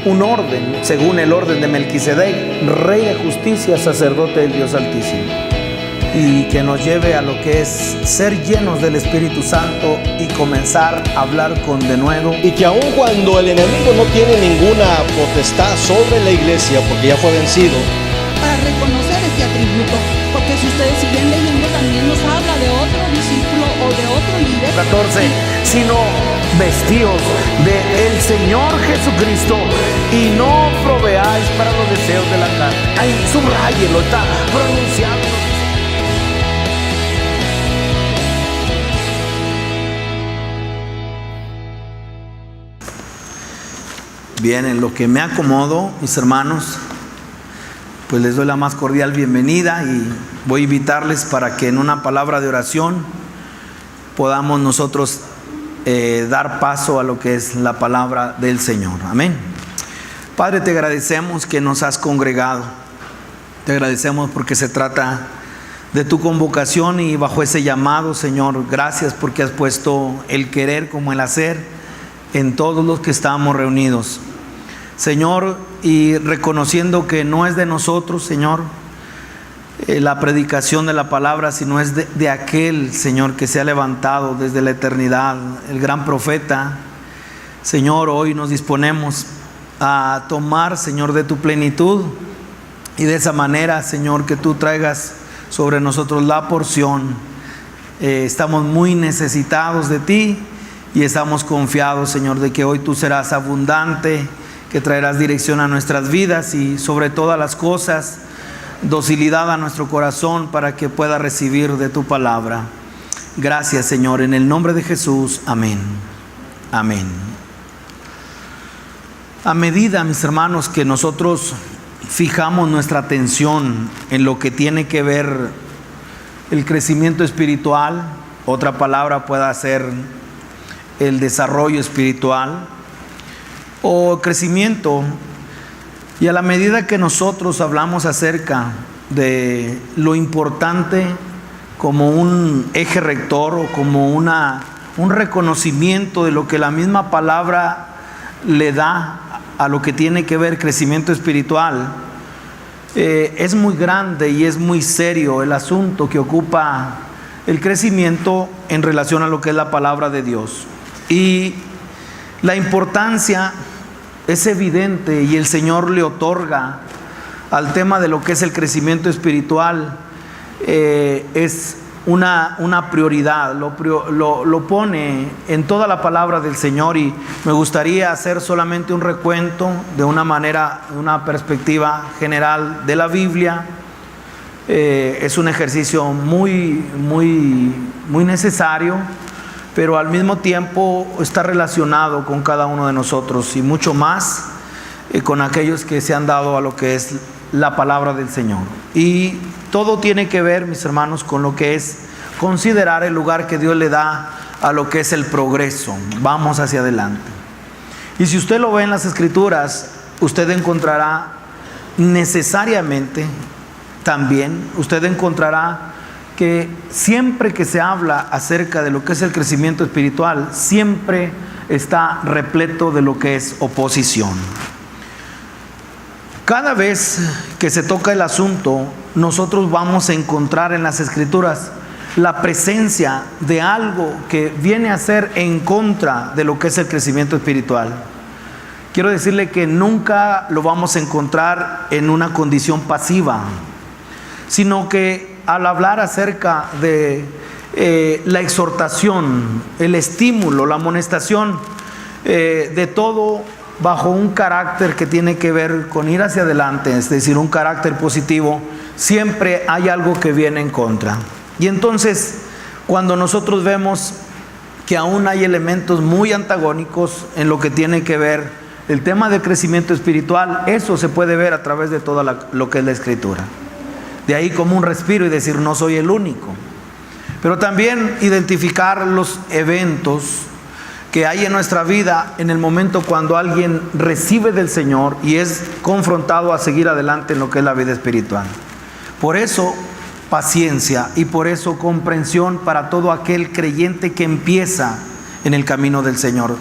un orden, según el orden de Melquisedec, rey de justicia, sacerdote del Dios Altísimo. Y que nos lleve a lo que es ser llenos del Espíritu Santo y comenzar a hablar con denuedo. Y que aun cuando el enemigo no tiene ninguna potestad sobre la iglesia, porque ya fue vencido, para reconocer este atributo, porque si ustedes siguen leyendo también nos habla de otro discípulo o de otro líder. 14, sino vestíos del Señor Jesucristo y no proveáis para los deseos de la carne. Ahí subrayelo, está pronunciado. Bien, en lo que me acomodo, mis hermanos, pues les doy la más cordial bienvenida y voy a invitarles para que en una palabra de oración podamos nosotros dar paso a lo que es la palabra del Señor. Amén. Padre, te agradecemos que nos has congregado. Te agradecemos porque se trata de tu convocación y bajo ese llamado, Señor, gracias porque has puesto el querer como el hacer en todos los que estamos reunidos. Señor, y reconociendo que no es de nosotros, Señor, la predicación de la palabra, sino es de aquel, Señor, que se ha levantado desde la eternidad, el gran profeta. Señor, hoy nos disponemos a tomar, Señor, de tu plenitud y de esa manera, Señor, que tú traigas sobre nosotros la porción. Estamos muy necesitados de ti y estamos confiados, Señor, de que hoy tú serás abundante, que traerás dirección a nuestras vidas y sobre todas las cosas, docilidad a nuestro corazón para que pueda recibir de tu palabra. Gracias, Señor, en el nombre de Jesús. Amén. Amén. A medida, mis hermanos, que nosotros fijamos nuestra atención en lo que tiene que ver el crecimiento espiritual, otra palabra puede ser el desarrollo espiritual o crecimiento, y a la medida que nosotros hablamos acerca de lo importante como un eje rector o como un reconocimiento de lo que la misma palabra le da a lo que tiene que ver crecimiento espiritual, es muy grande y es muy serio el asunto que ocupa el crecimiento en relación a lo que es la palabra de Dios. Y la importancia es evidente y el Señor le otorga al tema de lo que es el crecimiento espiritual, es una prioridad, lo pone en toda la palabra del Señor. Y me gustaría hacer solamente un recuento de una manera, una perspectiva general de la Biblia. Es un ejercicio muy necesario, pero al mismo tiempo está relacionado con cada uno de nosotros y mucho más con aquellos que se han dado a lo que es la palabra del Señor. Y todo tiene que ver, mis hermanos, con lo que es considerar el lugar que Dios le da a lo que es el progreso. Vamos hacia adelante. Y si usted lo ve en las Escrituras, usted encontrará necesariamente también, usted encontrará que siempre que se habla acerca de lo que es el crecimiento espiritual, siempre está repleto de lo que es oposición. Cada vez que se toca el asunto, nosotros vamos a encontrar en las Escrituras la presencia de algo que viene a ser en contra de lo que es el crecimiento espiritual. Quiero decirle que nunca lo vamos a encontrar en una condición pasiva, sino que al hablar acerca de la exhortación, el estímulo, la amonestación, de todo bajo un carácter que tiene que ver con ir hacia adelante, es decir, un carácter positivo, siempre hay algo que viene en contra. Y entonces, cuando nosotros vemos que aún hay elementos muy antagónicos en lo que tiene que ver el tema del crecimiento espiritual, eso se puede ver a través de toda lo que es la Escritura. De ahí como un respiro y decir, no soy el único. Pero también identificar los eventos que hay en nuestra vida en el momento cuando alguien recibe del Señor y es confrontado a seguir adelante en lo que es la vida espiritual. Por eso, paciencia, y por eso comprensión para todo aquel creyente que empieza en el camino del Señor.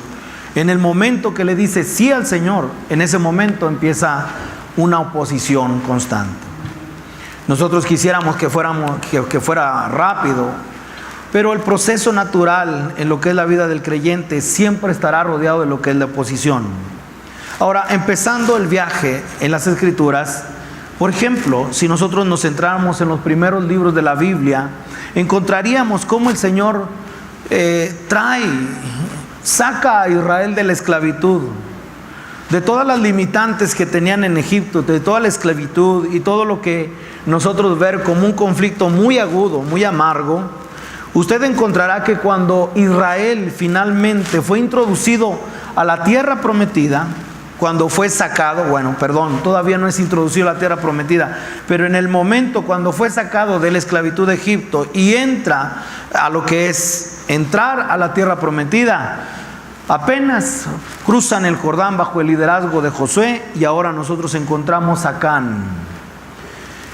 En el momento que le dice sí al Señor, en ese momento empieza una oposición constante. Nosotros quisiéramos que fuera rápido, pero el proceso natural en lo que es la vida del creyente siempre estará rodeado de lo que es la oposición. Ahora, empezando el viaje en las Escrituras, por ejemplo, si nosotros nos centráramos en los primeros libros de la Biblia, encontraríamos cómo el Señor saca a Israel de la esclavitud, de todas las limitantes que tenían en Egipto, de toda la esclavitud y todo lo que nosotros ver como un conflicto muy agudo, muy amargo. Usted encontrará que cuando Israel finalmente fue introducido a la tierra prometida, cuando fue sacado, todavía no es introducido a la tierra prometida, pero en el momento cuando fue sacado de la esclavitud de Egipto y entra a lo que es entrar a la tierra prometida, apenas cruzan el Jordán bajo el liderazgo de Josué y ahora nosotros encontramos a Acán.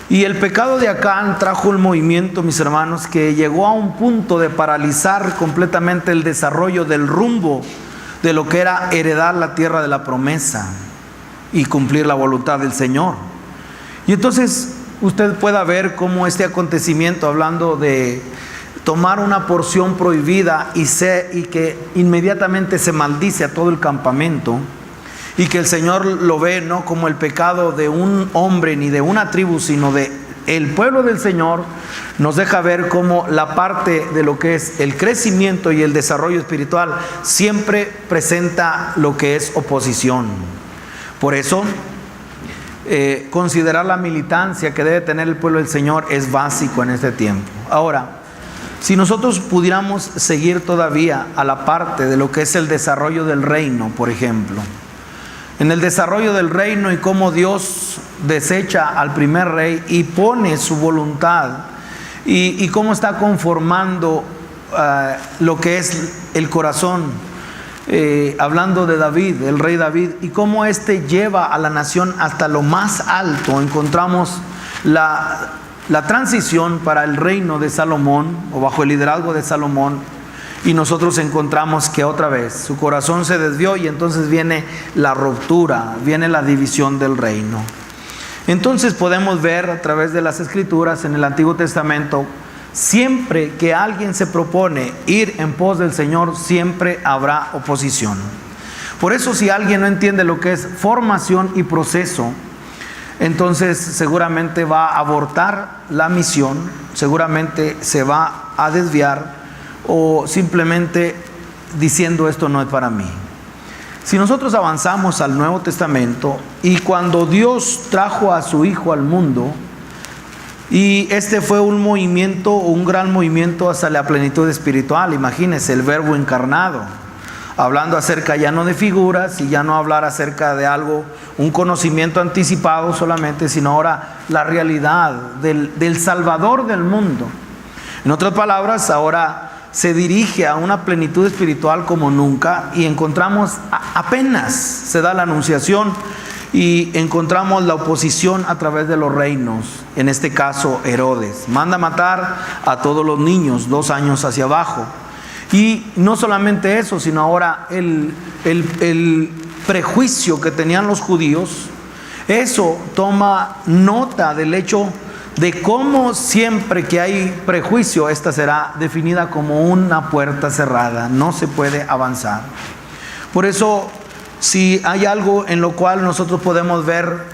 Y el pecado de Acán trajo un movimiento, mis hermanos, que llegó a un punto de paralizar completamente el desarrollo del rumbo de lo que era heredar la tierra de la promesa y cumplir la voluntad del Señor. Y entonces usted pueda ver cómo este acontecimiento, hablando de tomar una porción prohibida y que inmediatamente se maldice a todo el campamento, y que el Señor lo ve no como el pecado de un hombre ni de una tribu, sino de el pueblo del Señor, nos deja ver cómo la parte de lo que es el crecimiento y el desarrollo espiritual siempre presenta lo que es oposición. Por eso, considerar la militancia que debe tener el pueblo del Señor es básico en este tiempo. Ahora, si nosotros pudiéramos seguir todavía a la parte de lo que es el desarrollo del reino, por ejemplo, en el desarrollo del reino y cómo Dios desecha al primer rey y pone su voluntad y cómo está conformando lo que es el corazón, hablando de David, el rey David, y cómo éste lleva a la nación hasta lo más alto. Encontramos la transición para el reino de Salomón, o bajo el liderazgo de Salomón, y nosotros encontramos que otra vez su corazón se desvió y entonces viene la ruptura, viene la división del reino. Entonces podemos ver a través de las Escrituras en el Antiguo Testamento, siempre que alguien se propone ir en pos del Señor, siempre habrá oposición. Por eso, si alguien no entiende lo que es formación y proceso, entonces seguramente va a abortar la misión, seguramente se va a desviar, o simplemente diciendo esto no es para mí. Si nosotros avanzamos al Nuevo Testamento, y cuando Dios trajo a su Hijo al mundo, y este fue un movimiento, un gran movimiento hacia la plenitud espiritual. Imagínense el Verbo encarnado, hablando acerca ya no de figuras y ya no hablar acerca de algo, un conocimiento anticipado solamente, sino ahora la realidad del Salvador del mundo. En otras palabras, ahora se dirige a una plenitud espiritual como nunca, y encontramos apenas se da la anunciación y encontramos la oposición a través de los reinos. En este caso Herodes manda matar a todos los niños 2 años hacia abajo, y no solamente eso, sino ahora el prejuicio que tenían los judíos, eso toma nota del hecho de cómo siempre que hay prejuicio, esta será definida como una puerta cerrada, no se puede avanzar. Por eso, si hay algo en lo cual nosotros podemos ver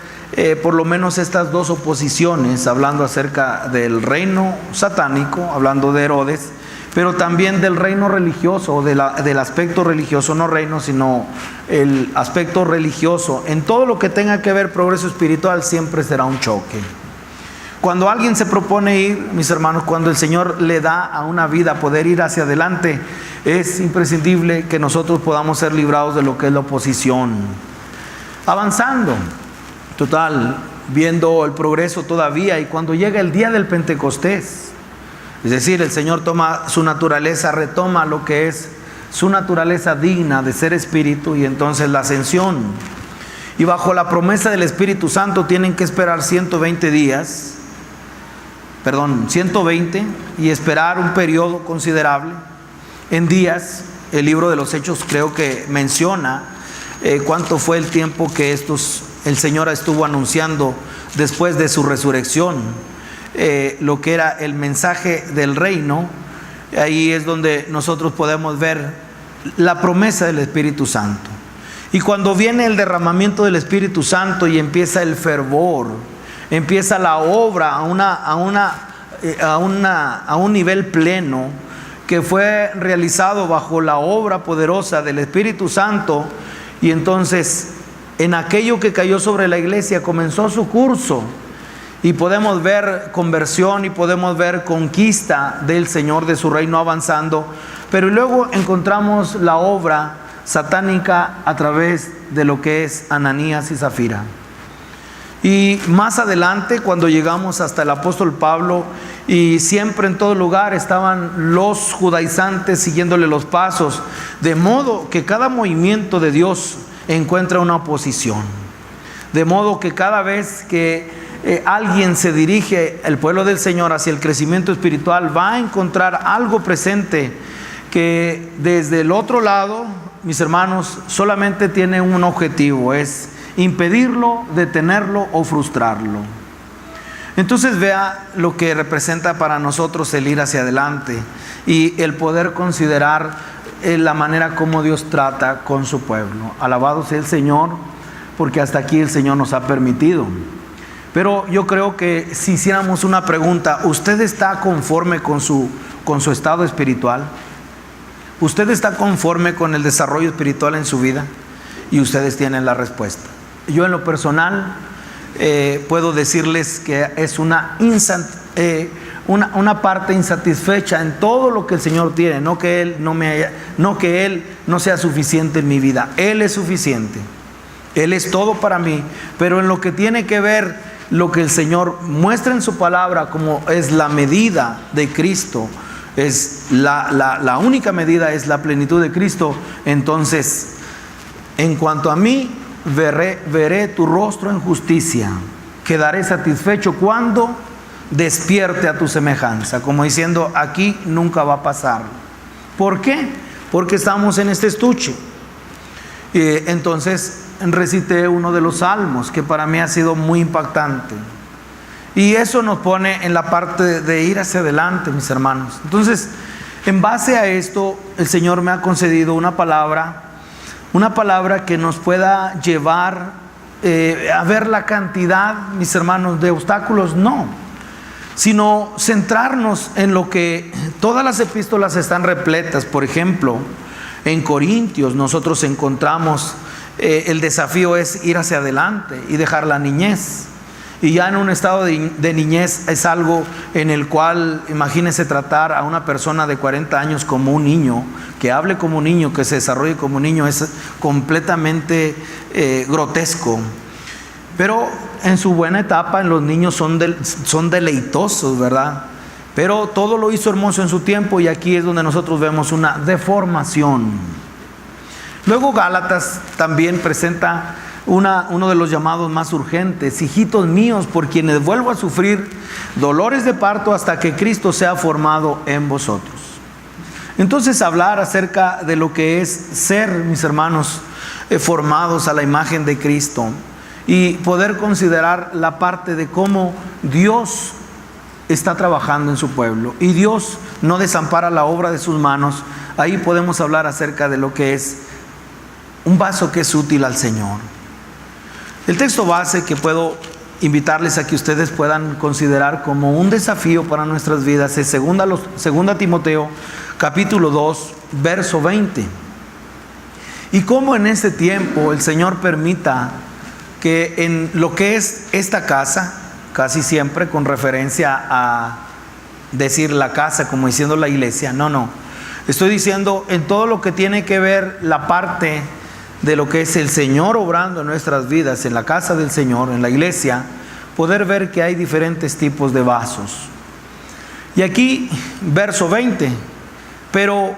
por lo menos estas dos oposiciones, hablando acerca del reino satánico, hablando de Herodes, pero también del reino religioso, o del aspecto religioso, no reino, sino el aspecto religioso. En todo lo que tenga que ver progreso espiritual siempre será un choque. Cuando alguien se propone ir, mis hermanos, cuando el Señor le da a una vida poder ir hacia adelante, es imprescindible que nosotros podamos ser librados de lo que es la oposición. Avanzando, total, viendo el progreso todavía, y cuando llega el día del Pentecostés, es decir, el Señor toma su naturaleza, retoma lo que es su naturaleza digna de ser espíritu, y entonces la ascensión. Y bajo la promesa del Espíritu Santo tienen que esperar 120 y esperar un periodo considerable en días, el libro de los Hechos creo que menciona cuánto fue el tiempo que el Señor estuvo anunciando después de su resurrección, lo que era el mensaje del reino. Ahí es donde nosotros podemos ver la promesa del Espíritu Santo. Y cuando viene el derramamiento del Espíritu Santo y empieza el fervor, empieza la obra a un nivel pleno, que fue realizado bajo la obra poderosa del Espíritu Santo, y entonces en aquello que cayó sobre la iglesia comenzó su curso, y podemos ver conversión y podemos ver conquista del Señor, de su reino avanzando. Pero luego encontramos la obra satánica a través de lo que es Ananías y Zafira. Y más adelante, cuando llegamos hasta el apóstol Pablo, y siempre en todo lugar estaban los judaizantes siguiéndole los pasos, de modo que cada movimiento de Dios encuentra una oposición. De modo que cada vez que alguien se dirige, el pueblo del Señor, hacia el crecimiento espiritual, va a encontrar algo presente que desde el otro lado, mis hermanos, solamente tiene un objetivo: es impedirlo, detenerlo o frustrarlo. Entonces vea lo que representa para nosotros el ir hacia adelante y el poder considerar la manera como Dios trata con su pueblo. Alabado sea el Señor, porque hasta aquí el Señor nos ha permitido. Pero yo creo que si hiciéramos una pregunta: ¿usted está conforme con su estado espiritual? ¿Usted está conforme con el desarrollo espiritual en su vida? Y ustedes tienen la respuesta. Yo en lo personal puedo decirles que es una parte insatisfecha en todo lo que el Señor tiene. No que Él no sea suficiente en mi vida. Él es suficiente. Él es todo para mí. Pero en lo que tiene que ver lo que el Señor muestra en su palabra, como es la medida de Cristo, es la única medida, es la plenitud de Cristo. Entonces, en cuanto a mí, veré tu rostro en justicia, quedaré satisfecho cuando despierte a tu semejanza, como diciendo, aquí nunca va a pasar. ¿Por qué? Porque estamos en este estuche. Entonces recité uno de los salmos que para mí ha sido muy impactante, y eso nos pone en la parte de ir hacia adelante, mis hermanos. Entonces, en base a esto, el Señor me ha concedido una palabra que nos pueda llevar a ver la cantidad, mis hermanos, de obstáculos, no, sino centrarnos en lo que todas las epístolas están repletas. Por ejemplo, en Corintios nosotros encontramos el desafío es ir hacia adelante y dejar la niñez. Y ya en un estado de niñez es algo en el cual, imagínense tratar a una persona de 40 años como un niño, que hable como un niño, que se desarrolle como un niño, es completamente grotesco. Pero en su buena etapa, en los niños son deleitosos, ¿verdad? Pero todo lo hizo hermoso en su tiempo, y aquí es donde nosotros vemos una deformación. Luego Gálatas también presenta uno de los llamados más urgentes: hijitos míos, por quienes vuelvo a sufrir dolores de parto hasta que Cristo sea formado en vosotros. Entonces, hablar acerca de lo que es ser, mis hermanos, formados a la imagen de Cristo, y poder considerar la parte de cómo Dios está trabajando en su pueblo, y Dios no desampara la obra de sus manos. Ahí podemos hablar acerca de lo que es un vaso que es útil al Señor. El texto base que puedo invitarles a que ustedes puedan considerar como un desafío para nuestras vidas es 2 Timoteo capítulo 2 verso 20. Y cómo en este tiempo el Señor permita que en lo que es esta casa, casi siempre con referencia a decir la casa como diciendo la iglesia, no, estoy diciendo en todo lo que tiene que ver la parte de lo que es el Señor obrando en nuestras vidas, en la casa del Señor, en la iglesia, poder ver que hay diferentes tipos de vasos. Y aquí, verso 20, pero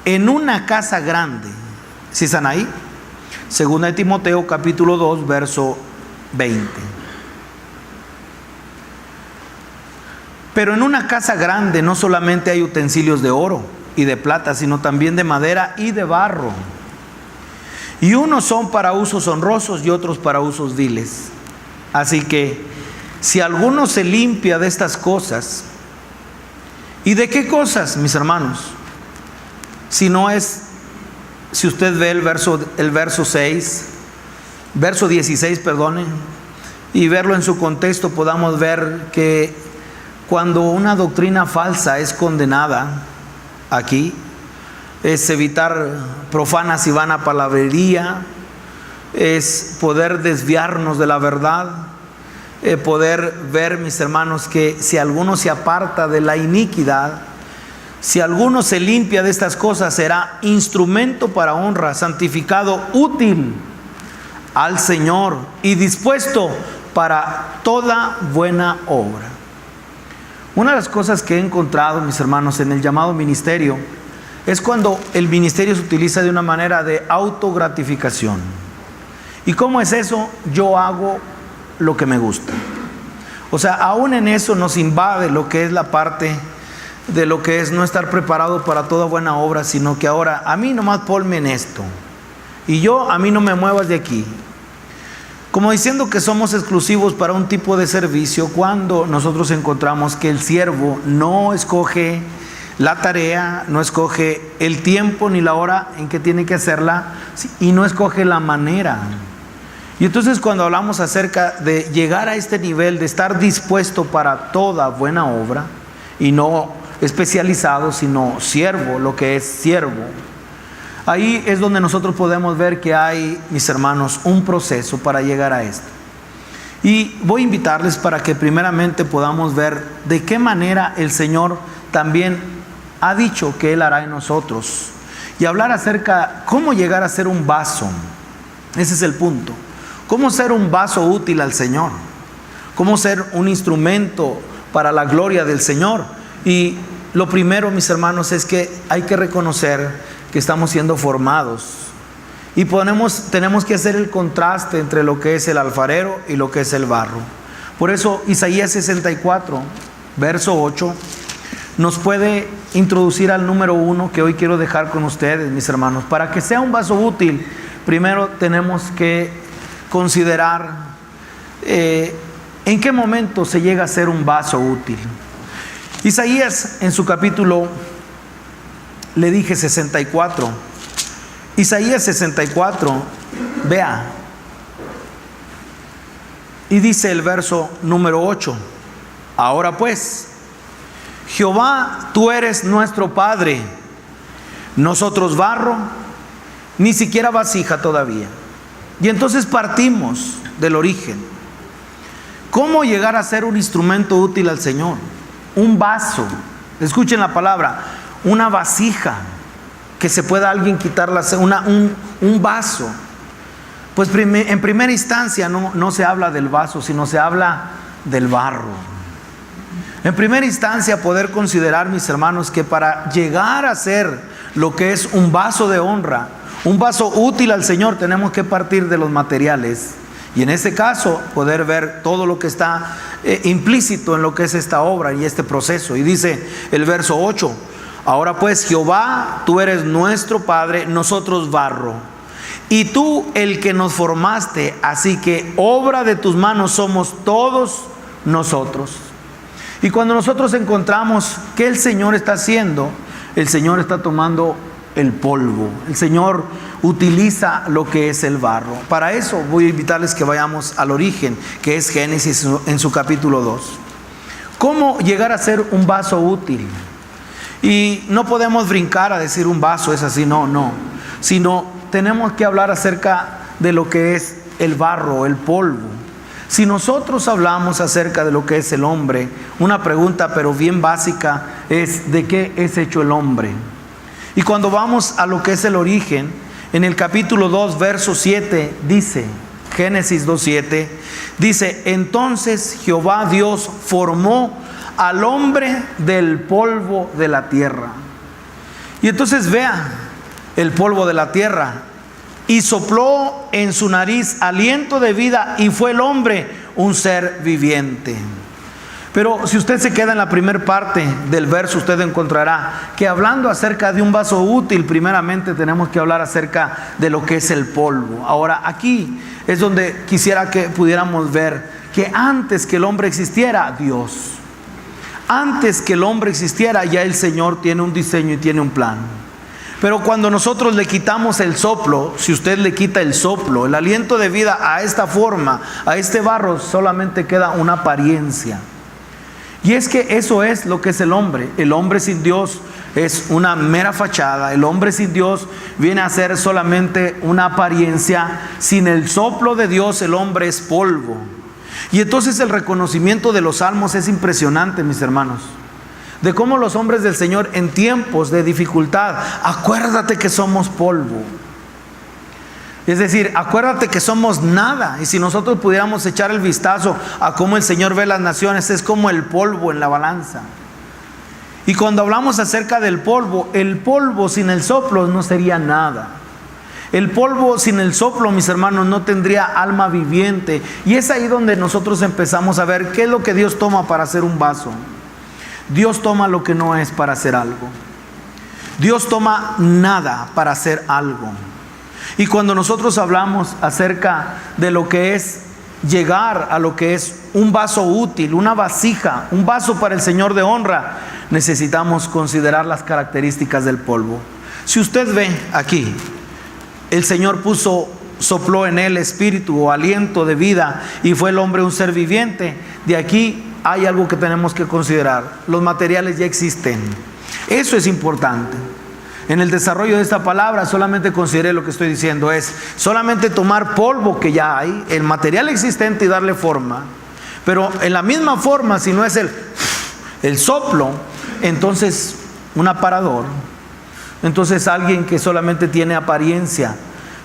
en una casa grande, ¿sí están ahí? 2 Timoteo capítulo 2, verso 20. Pero en una casa grande no solamente hay utensilios de oro, y de plata, sino también de madera y de barro. Y unos son para usos honrosos y otros para usos viles. Así que si alguno se limpia de estas cosas, ¿y de qué cosas, mis hermanos? Si no es, si usted ve el verso 16, perdone, y verlo en su contexto, podamos ver que cuando una doctrina falsa es condenada aquí, es evitar profanas y vana palabrería, es poder desviarnos de la verdad, poder ver, mis hermanos, que si alguno se aparta de la iniquidad, si alguno se limpia de estas cosas, será instrumento para honra, santificado, útil al Señor y dispuesto para toda buena obra. Una de las cosas que he encontrado, mis hermanos, en el llamado ministerio, es cuando el ministerio se utiliza de una manera de autogratificación. ¿Y cómo es eso? Yo hago lo que me gusta. O sea, aún en eso nos invade lo que es la parte de lo que es no estar preparado para toda buena obra, sino que ahora a mí nomás ponme en esto y a mí no me muevas de aquí. Como diciendo que somos exclusivos para un tipo de servicio, cuando nosotros encontramos que el siervo no escoge la tarea, no escoge el tiempo ni la hora en que tiene que hacerla, y no escoge la manera. Y entonces cuando hablamos acerca de llegar a este nivel de estar dispuesto para toda buena obra, y no especializado, sino siervo, lo que es siervo, ahí es donde nosotros podemos ver que hay, mis hermanos, un proceso para llegar a esto. Y voy a invitarles para que primeramente podamos ver de qué manera el Señor también ha dicho que Él hará en nosotros, y hablar acerca cómo llegar a ser un vaso. Ese es el punto. Cómo ser un vaso útil al Señor, cómo ser un instrumento para la gloria del Señor. Y lo primero, mis hermanos, es que hay que reconocer que estamos siendo formados, y tenemos que hacer el contraste entre lo que es el alfarero y lo que es el barro. Por eso Isaías 64, verso 8, nos puede introducir al número 1 que hoy quiero dejar con ustedes, mis hermanos. Para que sea un vaso útil, primero tenemos que considerar en qué momento se llega a ser un vaso útil. Isaías, en su capítulo, le dije 64, Isaías 64, vea, y dice el verso número 8: ahora pues, Jehová, tú eres nuestro Padre, nosotros barro, ni siquiera vasija todavía. Y entonces partimos del origen. ¿Cómo llegar a ser un instrumento útil al Señor? Un vaso, escuchen la palabra, una vasija, que se pueda alguien quitarla, un vaso. Pues en primera instancia no se habla del vaso, sino se habla del barro. En primera instancia, poder considerar, mis hermanos, que para llegar a ser lo que es un vaso de honra, un vaso útil al Señor, tenemos que partir de los materiales. Y en este caso, poder ver todo lo que está implícito en lo que es esta obra y este proceso. Y dice el verso 8: ahora pues, Jehová, tú eres nuestro Padre, nosotros barro, y tú el que nos formaste, así que obra de tus manos somos todos nosotros. Y cuando nosotros encontramos que el Señor está haciendo, el Señor está tomando el polvo, el Señor utiliza lo que es el barro. Para eso voy a invitarles que vayamos al origen, que es Génesis en su capítulo 2. ¿Cómo llegar a ser un vaso útil? Y no podemos brincar a decir un vaso es así, no, sino tenemos que hablar acerca de lo que es el barro, el polvo. Si nosotros hablamos acerca de lo que es el hombre, una pregunta pero bien básica es: ¿de qué es hecho el hombre? Y cuando vamos a lo que es el origen, en el capítulo 2, verso 7, dice, Génesis 2:7, dice: entonces Jehová Dios formó al hombre del polvo de la tierra. Y entonces vea el polvo de la tierra, y sopló en su nariz aliento de vida, y fue el hombre un ser viviente. Pero si usted se queda en la primera parte del verso, usted encontrará que hablando acerca de un vaso útil, primeramente tenemos que hablar acerca de lo que es el polvo. Ahora, aquí es donde quisiera que pudiéramos ver que antes que el hombre existiera, Dios, antes que el hombre existiera, ya el Señor tiene un diseño y tiene un plan. Pero cuando nosotros le quitamos el soplo, si usted le quita el soplo, el aliento de vida a esta forma, a este barro, solamente queda una apariencia. Y es que eso es lo que es el hombre. El hombre sin Dios es una mera fachada. El hombre sin Dios viene a ser solamente una apariencia. Sin el soplo de Dios, el hombre es polvo. Y entonces el reconocimiento de los salmos es impresionante, mis hermanos, de cómo los hombres del Señor en tiempos de dificultad, acuérdate que somos polvo. Es decir, acuérdate que somos nada. Y si nosotros pudiéramos echar el vistazo a cómo el Señor ve las naciones, es como el polvo en la balanza. Y cuando hablamos acerca del polvo, el polvo sin el soplo no sería nada. El polvo sin el soplo, mis hermanos, no tendría alma viviente. Y es ahí donde nosotros empezamos a ver qué es lo que Dios toma para hacer un vaso. Dios toma lo que no es para hacer algo. Dios toma nada para hacer algo. Y cuando nosotros hablamos acerca de lo que es llegar a lo que es un vaso útil, una vasija, un vaso para el Señor de honra, necesitamos considerar las características del polvo. Si usted ve aquí, el Señor sopló en él espíritu o aliento de vida y fue el hombre un ser viviente. De aquí hay algo que tenemos que considerar. Los materiales ya existen. Eso es importante. En el desarrollo de esta palabra solamente consideré lo que estoy diciendo, es solamente tomar polvo que ya hay, el material existente, y darle forma. Pero en la misma forma, si no es el soplo, entonces un aparador, entonces alguien que solamente tiene apariencia.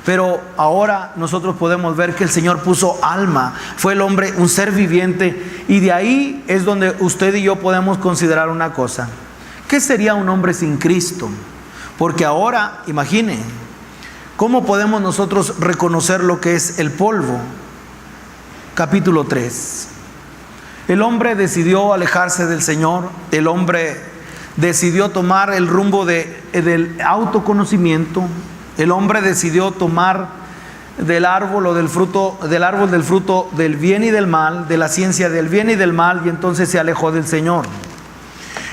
Pero ahora nosotros podemos ver que el Señor puso alma, fue el hombre un ser viviente, y de ahí es donde usted y yo podemos considerar una cosa: ¿qué sería un hombre sin Cristo? Porque ahora, imagine, ¿cómo podemos nosotros reconocer lo que es el polvo? Capítulo 3. El hombre decidió alejarse del Señor, el hombre decidió tomar el rumbo del autoconocimiento, el hombre decidió tomar del árbol o del fruto del bien y del mal, de la ciencia del bien y del mal, y entonces se alejó del Señor.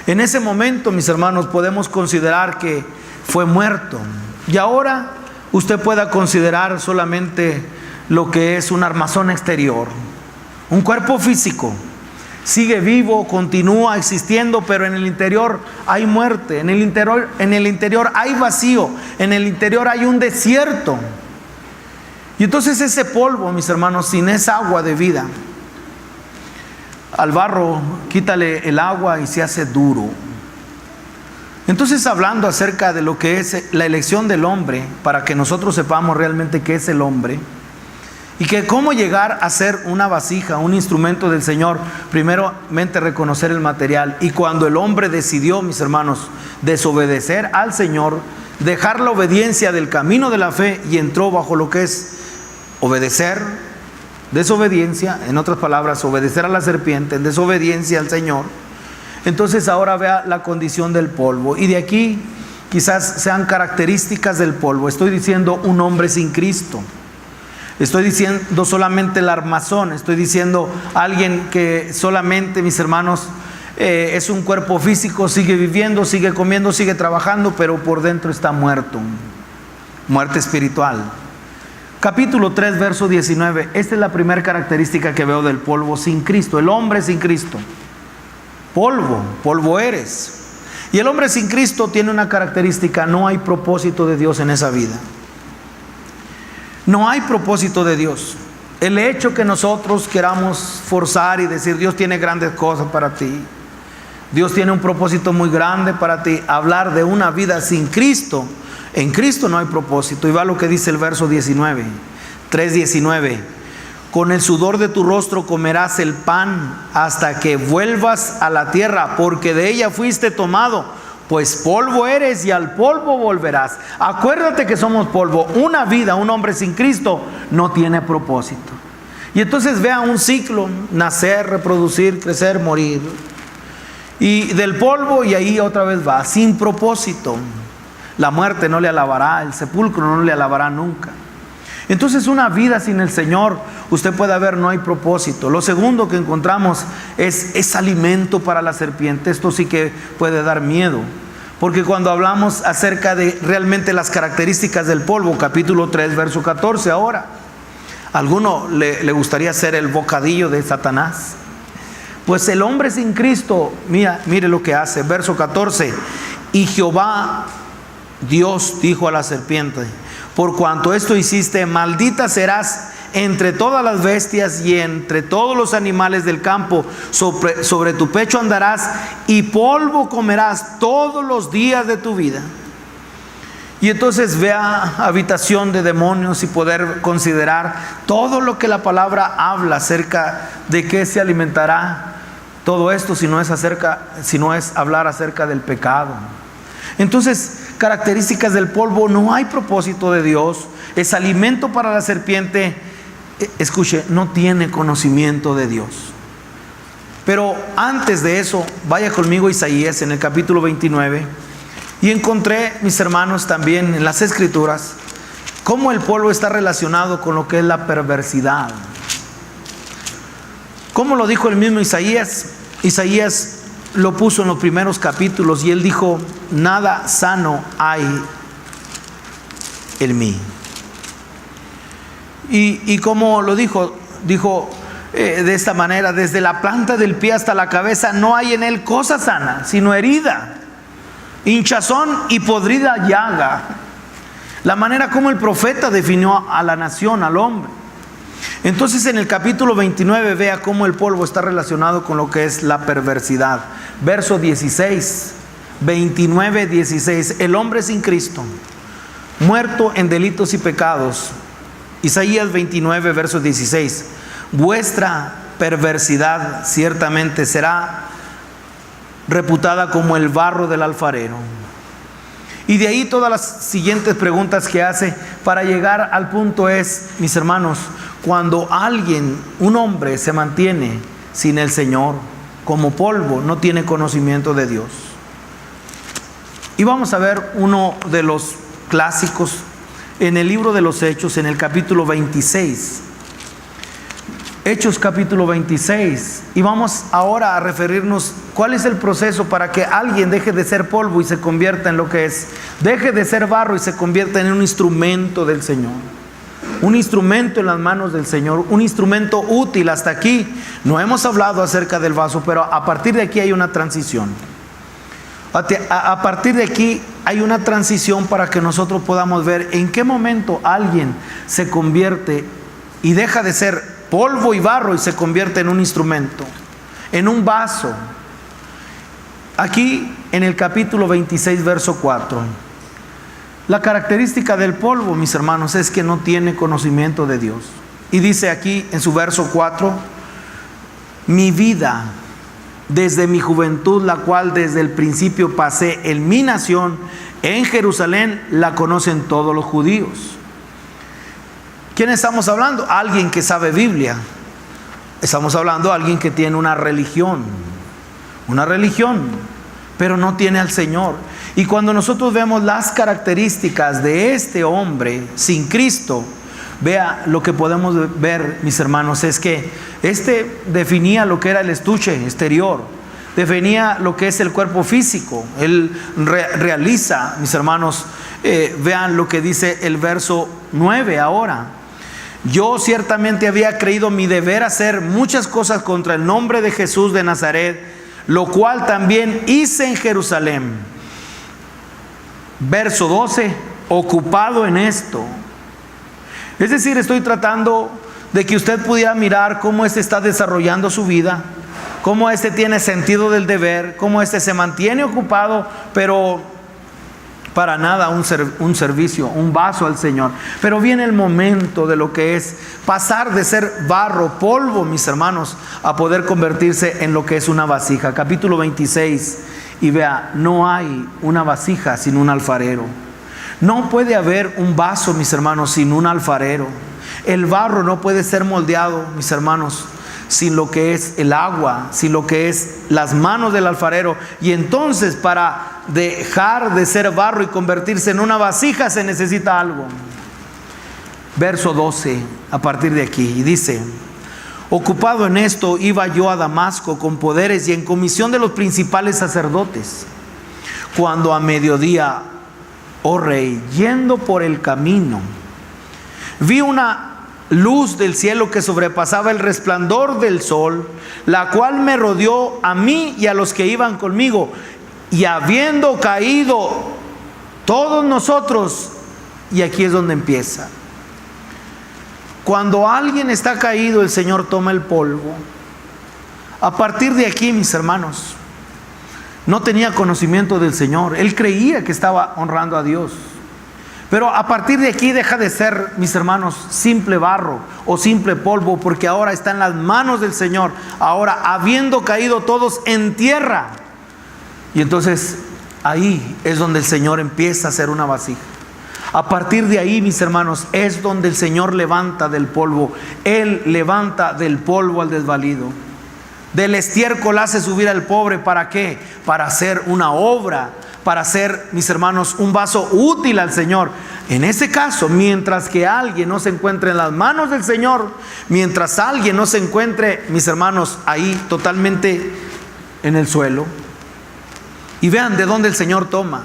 En ese momento, mis hermanos, podemos considerar que fue muerto. Y ahora usted pueda considerar solamente lo que es un armazón exterior, un cuerpo físico. Sigue vivo, continúa existiendo, pero en el interior hay muerte, en el interior hay vacío, en el interior hay un desierto. Y entonces ese polvo, mis hermanos, sin esa agua de vida, al barro quítale el agua y se hace duro. Entonces, hablando acerca de lo que es la elección del hombre, para que nosotros sepamos realmente qué es el hombre y que cómo llegar a ser una vasija, un instrumento del Señor, primeramente reconocer el material. Y cuando el hombre decidió, mis hermanos, desobedecer al Señor, dejar la obediencia del camino de la fe y entró bajo lo que es obedecer, desobediencia, en otras palabras, obedecer a la serpiente, desobediencia al Señor. Entonces ahora vea la condición del polvo. Y de aquí quizás sean características del polvo. Estoy diciendo un hombre sin Cristo. Estoy diciendo solamente el armazón. Estoy diciendo alguien que solamente, mis hermanos, es un cuerpo físico, sigue viviendo, sigue comiendo, sigue trabajando, pero por dentro está muerto. Muerte espiritual. Capítulo 3, verso 19. Esta es la primera característica que veo del polvo sin Cristo. El hombre sin Cristo. Polvo eres. Y el hombre sin Cristo tiene una característica: no hay propósito de Dios en esa vida. No hay propósito de Dios. El hecho que nosotros queramos forzar y decir Dios tiene grandes cosas para ti, Dios tiene un propósito muy grande para ti, hablar de una vida sin Cristo, en Cristo no hay propósito. Y va lo que dice el verso 19, 3:19. Con el sudor de tu rostro comerás el pan hasta que vuelvas a la tierra, porque de ella fuiste tomado, pues polvo eres y al polvo volverás. Acuérdate que somos polvo. Una vida, un hombre sin Cristo no tiene propósito. Y entonces vea un ciclo: nacer, reproducir, crecer, morir. Y del polvo, y ahí otra vez va, sin propósito. La muerte no le alabará, el sepulcro no le alabará nunca. Entonces, una vida sin el Señor, usted puede ver, no hay propósito. Lo segundo que encontramos es alimento para la serpiente. Esto sí que puede dar miedo, porque cuando hablamos acerca de realmente las características del polvo, capítulo 3, verso 14, ahora, ¿a alguno le gustaría ser el bocadillo de Satanás? Pues el hombre sin Cristo, mire lo que hace, verso 14: y Jehová Dios dijo a la serpiente: por cuanto esto hiciste, maldita serás entre todas las bestias y entre todos los animales del campo. Sobre tu pecho andarás y polvo comerás todos los días de tu vida. Y entonces vea habitación de demonios y poder considerar todo lo que la palabra habla acerca de qué se alimentará todo esto, si no es hablar acerca del pecado. Entonces, características del polvo: no hay propósito de Dios, es alimento para la serpiente. Escuche, no tiene conocimiento de Dios. Pero antes de eso, vaya conmigo a Isaías en el capítulo 29. Y encontré, mis hermanos, también en las Escrituras, cómo el polvo está relacionado con lo que es la perversidad. ¿Cómo lo dijo el mismo Isaías? Isaías lo puso en los primeros capítulos y él dijo: nada sano hay en mí. Y como lo dijo de esta manera: desde la planta del pie hasta la cabeza no hay en él cosa sana, sino herida, hinchazón y podrida llaga. La manera como el profeta definió a la nación, al hombre. Entonces, en el capítulo 29, vea cómo el polvo está relacionado con lo que es la perversidad. Verso 16, 29, 16: el hombre sin Cristo, muerto en delitos y pecados. Isaías 29, verso 16: vuestra perversidad ciertamente será reputada como el barro del alfarero. Y de ahí todas las siguientes preguntas que hace para llegar al punto es, mis hermanos, cuando un hombre se mantiene sin el Señor, como polvo, no tiene conocimiento de Dios. Y vamos a ver uno de los clásicos en el libro de los Hechos, en el capítulo 26. Hechos capítulo 26. Y vamos ahora a referirnos cuál es el proceso para que alguien deje de ser polvo y se convierta en lo que es. Deje de ser barro y se convierta en un instrumento del Señor. Un instrumento en las manos del Señor, un instrumento útil. Hasta aquí no hemos hablado acerca del vaso, pero a partir de aquí hay una transición. A partir de aquí hay una transición para que nosotros podamos ver en qué momento alguien se convierte y deja de ser polvo y barro y se convierte en un instrumento, en un vaso. Aquí en el capítulo 26, verso 4. La característica del polvo, mis hermanos, es que no tiene conocimiento de Dios. Y dice aquí en su verso 4: mi vida desde mi juventud, la cual desde el principio pasé en mi nación, en Jerusalén, la conocen todos los judíos. ¿Quién estamos hablando? Alguien que sabe Biblia. Estamos hablando de alguien que tiene una religión, pero no tiene al Señor. Y cuando nosotros vemos las características de este hombre sin Cristo, vea lo que podemos ver, mis hermanos, es que definía lo que era el estuche exterior, definía lo que es el cuerpo físico. Él realiza, mis hermanos, vean lo que dice el verso 9 ahora: yo ciertamente había creído mi deber hacer muchas cosas contra el nombre de Jesús de Nazaret, lo cual también hice en Jerusalén. Verso 12: ocupado en esto. Es decir, estoy tratando de que usted pudiera mirar cómo está desarrollando su vida, cómo tiene sentido del deber, cómo se mantiene ocupado, pero para nada un servicio, un vaso al Señor. Pero viene el momento de lo que es pasar de ser barro, polvo, mis hermanos, a poder convertirse en lo que es una vasija. Capítulo 26, y vea, no hay una vasija sin un alfarero. No puede haber un vaso, mis hermanos, sin un alfarero. El barro no puede ser moldeado, mis hermanos, sin lo que es el agua, sin lo que es las manos del alfarero. Y entonces, para dejar de ser barro y convertirse en una vasija, se necesita algo. Verso 12, a partir de aquí, y dice: ocupado en esto, iba yo a Damasco con poderes y en comisión de los principales sacerdotes, cuando a mediodía, oh rey, yendo por el camino, vi una luz del cielo que sobrepasaba el resplandor del sol, la cual me rodeó a mí y a los que iban conmigo, y habiendo caído todos nosotros, y aquí es donde empieza. Cuando alguien está caído, el Señor toma el polvo. A partir de aquí, mis hermanos, no tenía conocimiento del Señor. Él creía que estaba honrando a Dios. Pero a partir de aquí deja de ser, mis hermanos, simple barro o simple polvo, porque ahora está en las manos del Señor. Ahora, habiendo caído todos en tierra. Y entonces ahí es donde el Señor empieza a hacer una vasija. A partir de ahí, mis hermanos, es donde el Señor levanta del polvo. Él levanta del polvo al desvalido. Del estiércol hace subir al pobre. ¿Para qué? Para hacer una obra, para hacer, mis hermanos, un vaso útil al Señor. En ese caso, mientras que alguien no se encuentre en las manos del Señor, mientras alguien no se encuentre, mis hermanos, ahí totalmente en el suelo. Y vean de dónde el Señor toma.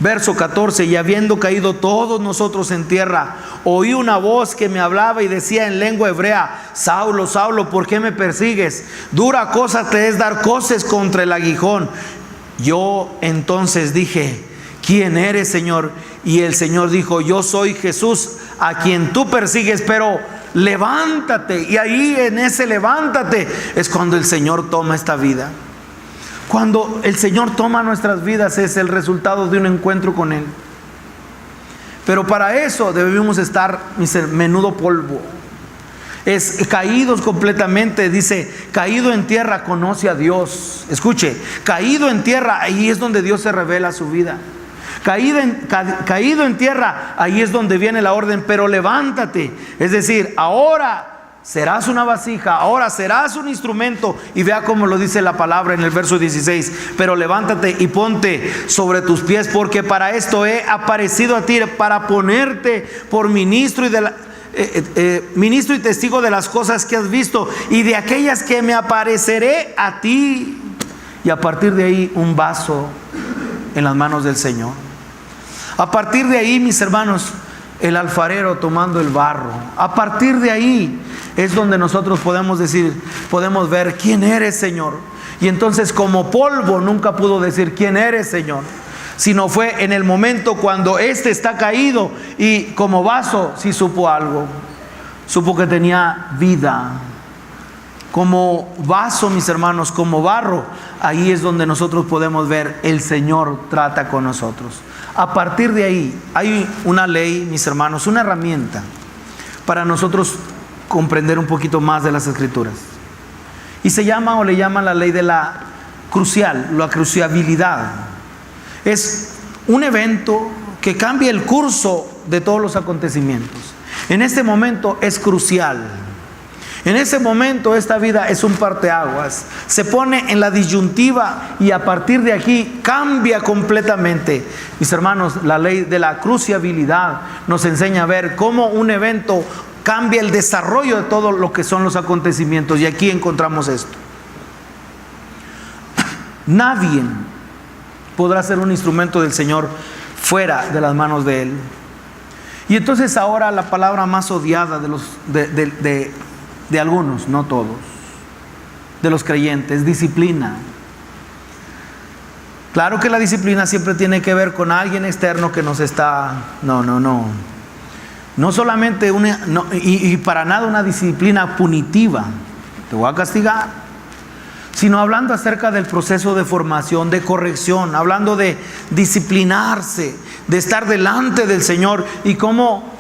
Verso 14: y habiendo caído todos nosotros en tierra, oí una voz que me hablaba y decía en lengua hebrea: Saulo, Saulo, ¿por qué me persigues? Dura cosa te es dar coces contra el aguijón. Yo entonces dije: ¿quién eres, Señor? Y el Señor dijo: yo soy Jesús, a quien tú persigues, pero levántate. Y ahí, en ese levántate, es cuando el Señor toma esta vida. Cuando el Señor toma nuestras vidas, es el resultado de un encuentro con Él. Pero para eso debemos estar menudo polvo. Es caídos completamente. Dice: caído en tierra conoce a Dios. Escuche, caído en tierra, ahí es donde Dios se revela su vida. Caído en tierra, ahí es donde viene la orden: pero levántate. Es decir, ahora serás una vasija, ahora serás un instrumento. Y vea cómo lo dice la palabra en el verso 16: pero levántate y ponte sobre tus pies, porque para esto he aparecido a ti, para ponerte por ministro y testigo de las cosas que has visto y de aquellas que me apareceré a ti. Y a partir de ahí, un vaso en las manos del Señor. A partir de ahí, mis hermanos, el alfarero tomando el barro. A partir de ahí es donde nosotros podemos decir, podemos ver: ¿quién eres, Señor? Y entonces, como polvo, nunca pudo decir: ¿quién eres, Señor? Sino fue en el momento cuando éste está caído, y como vaso sí supo algo. Supo que tenía vida. Como vaso, mis hermanos, como barro, ahí es donde nosotros podemos ver: el Señor trata con nosotros. A partir de ahí hay una ley, mis hermanos, una herramienta para nosotros comprender un poquito más de las Escrituras. Y se llama, o le llaman, la ley de la cruciabilidad. Es un evento que cambia el curso de todos los acontecimientos. En este momento es crucial. En ese momento esta vida es un parteaguas. Se pone en la disyuntiva y a partir de aquí cambia completamente. Mis hermanos, la ley de la cruciabilidad nos enseña a ver cómo un evento cambia el desarrollo de todo lo que son los acontecimientos. Y aquí encontramos esto. Nadie podrá ser un instrumento del Señor fuera de las manos de Él. Y entonces ahora la palabra más odiada de algunos, no todos, de los creyentes: disciplina. Claro que la disciplina siempre tiene que ver con alguien externo que nos está... No solamente y para nada una disciplina punitiva, te voy a castigar, sino hablando acerca del proceso de formación, de corrección, hablando de disciplinarse, de estar delante del Señor. Y cómo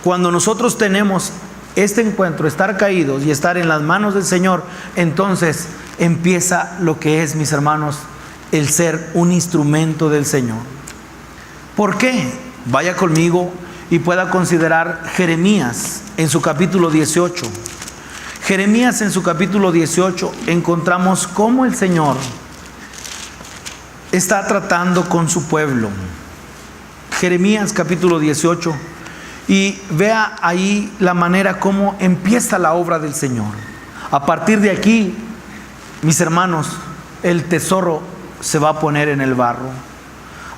cuando nosotros tenemos este encuentro, estar caídos y estar en las manos del Señor, entonces empieza lo que es, mis hermanos, el ser un instrumento del Señor. ¿Por qué? Vaya conmigo y pueda considerar Jeremías en su capítulo 18. Jeremías en su capítulo 18 encontramos cómo el Señor está tratando con su pueblo. Jeremías capítulo 18, y vea ahí la manera como empieza la obra del Señor. A partir de aquí, mis hermanos, el tesoro se va a poner en el barro.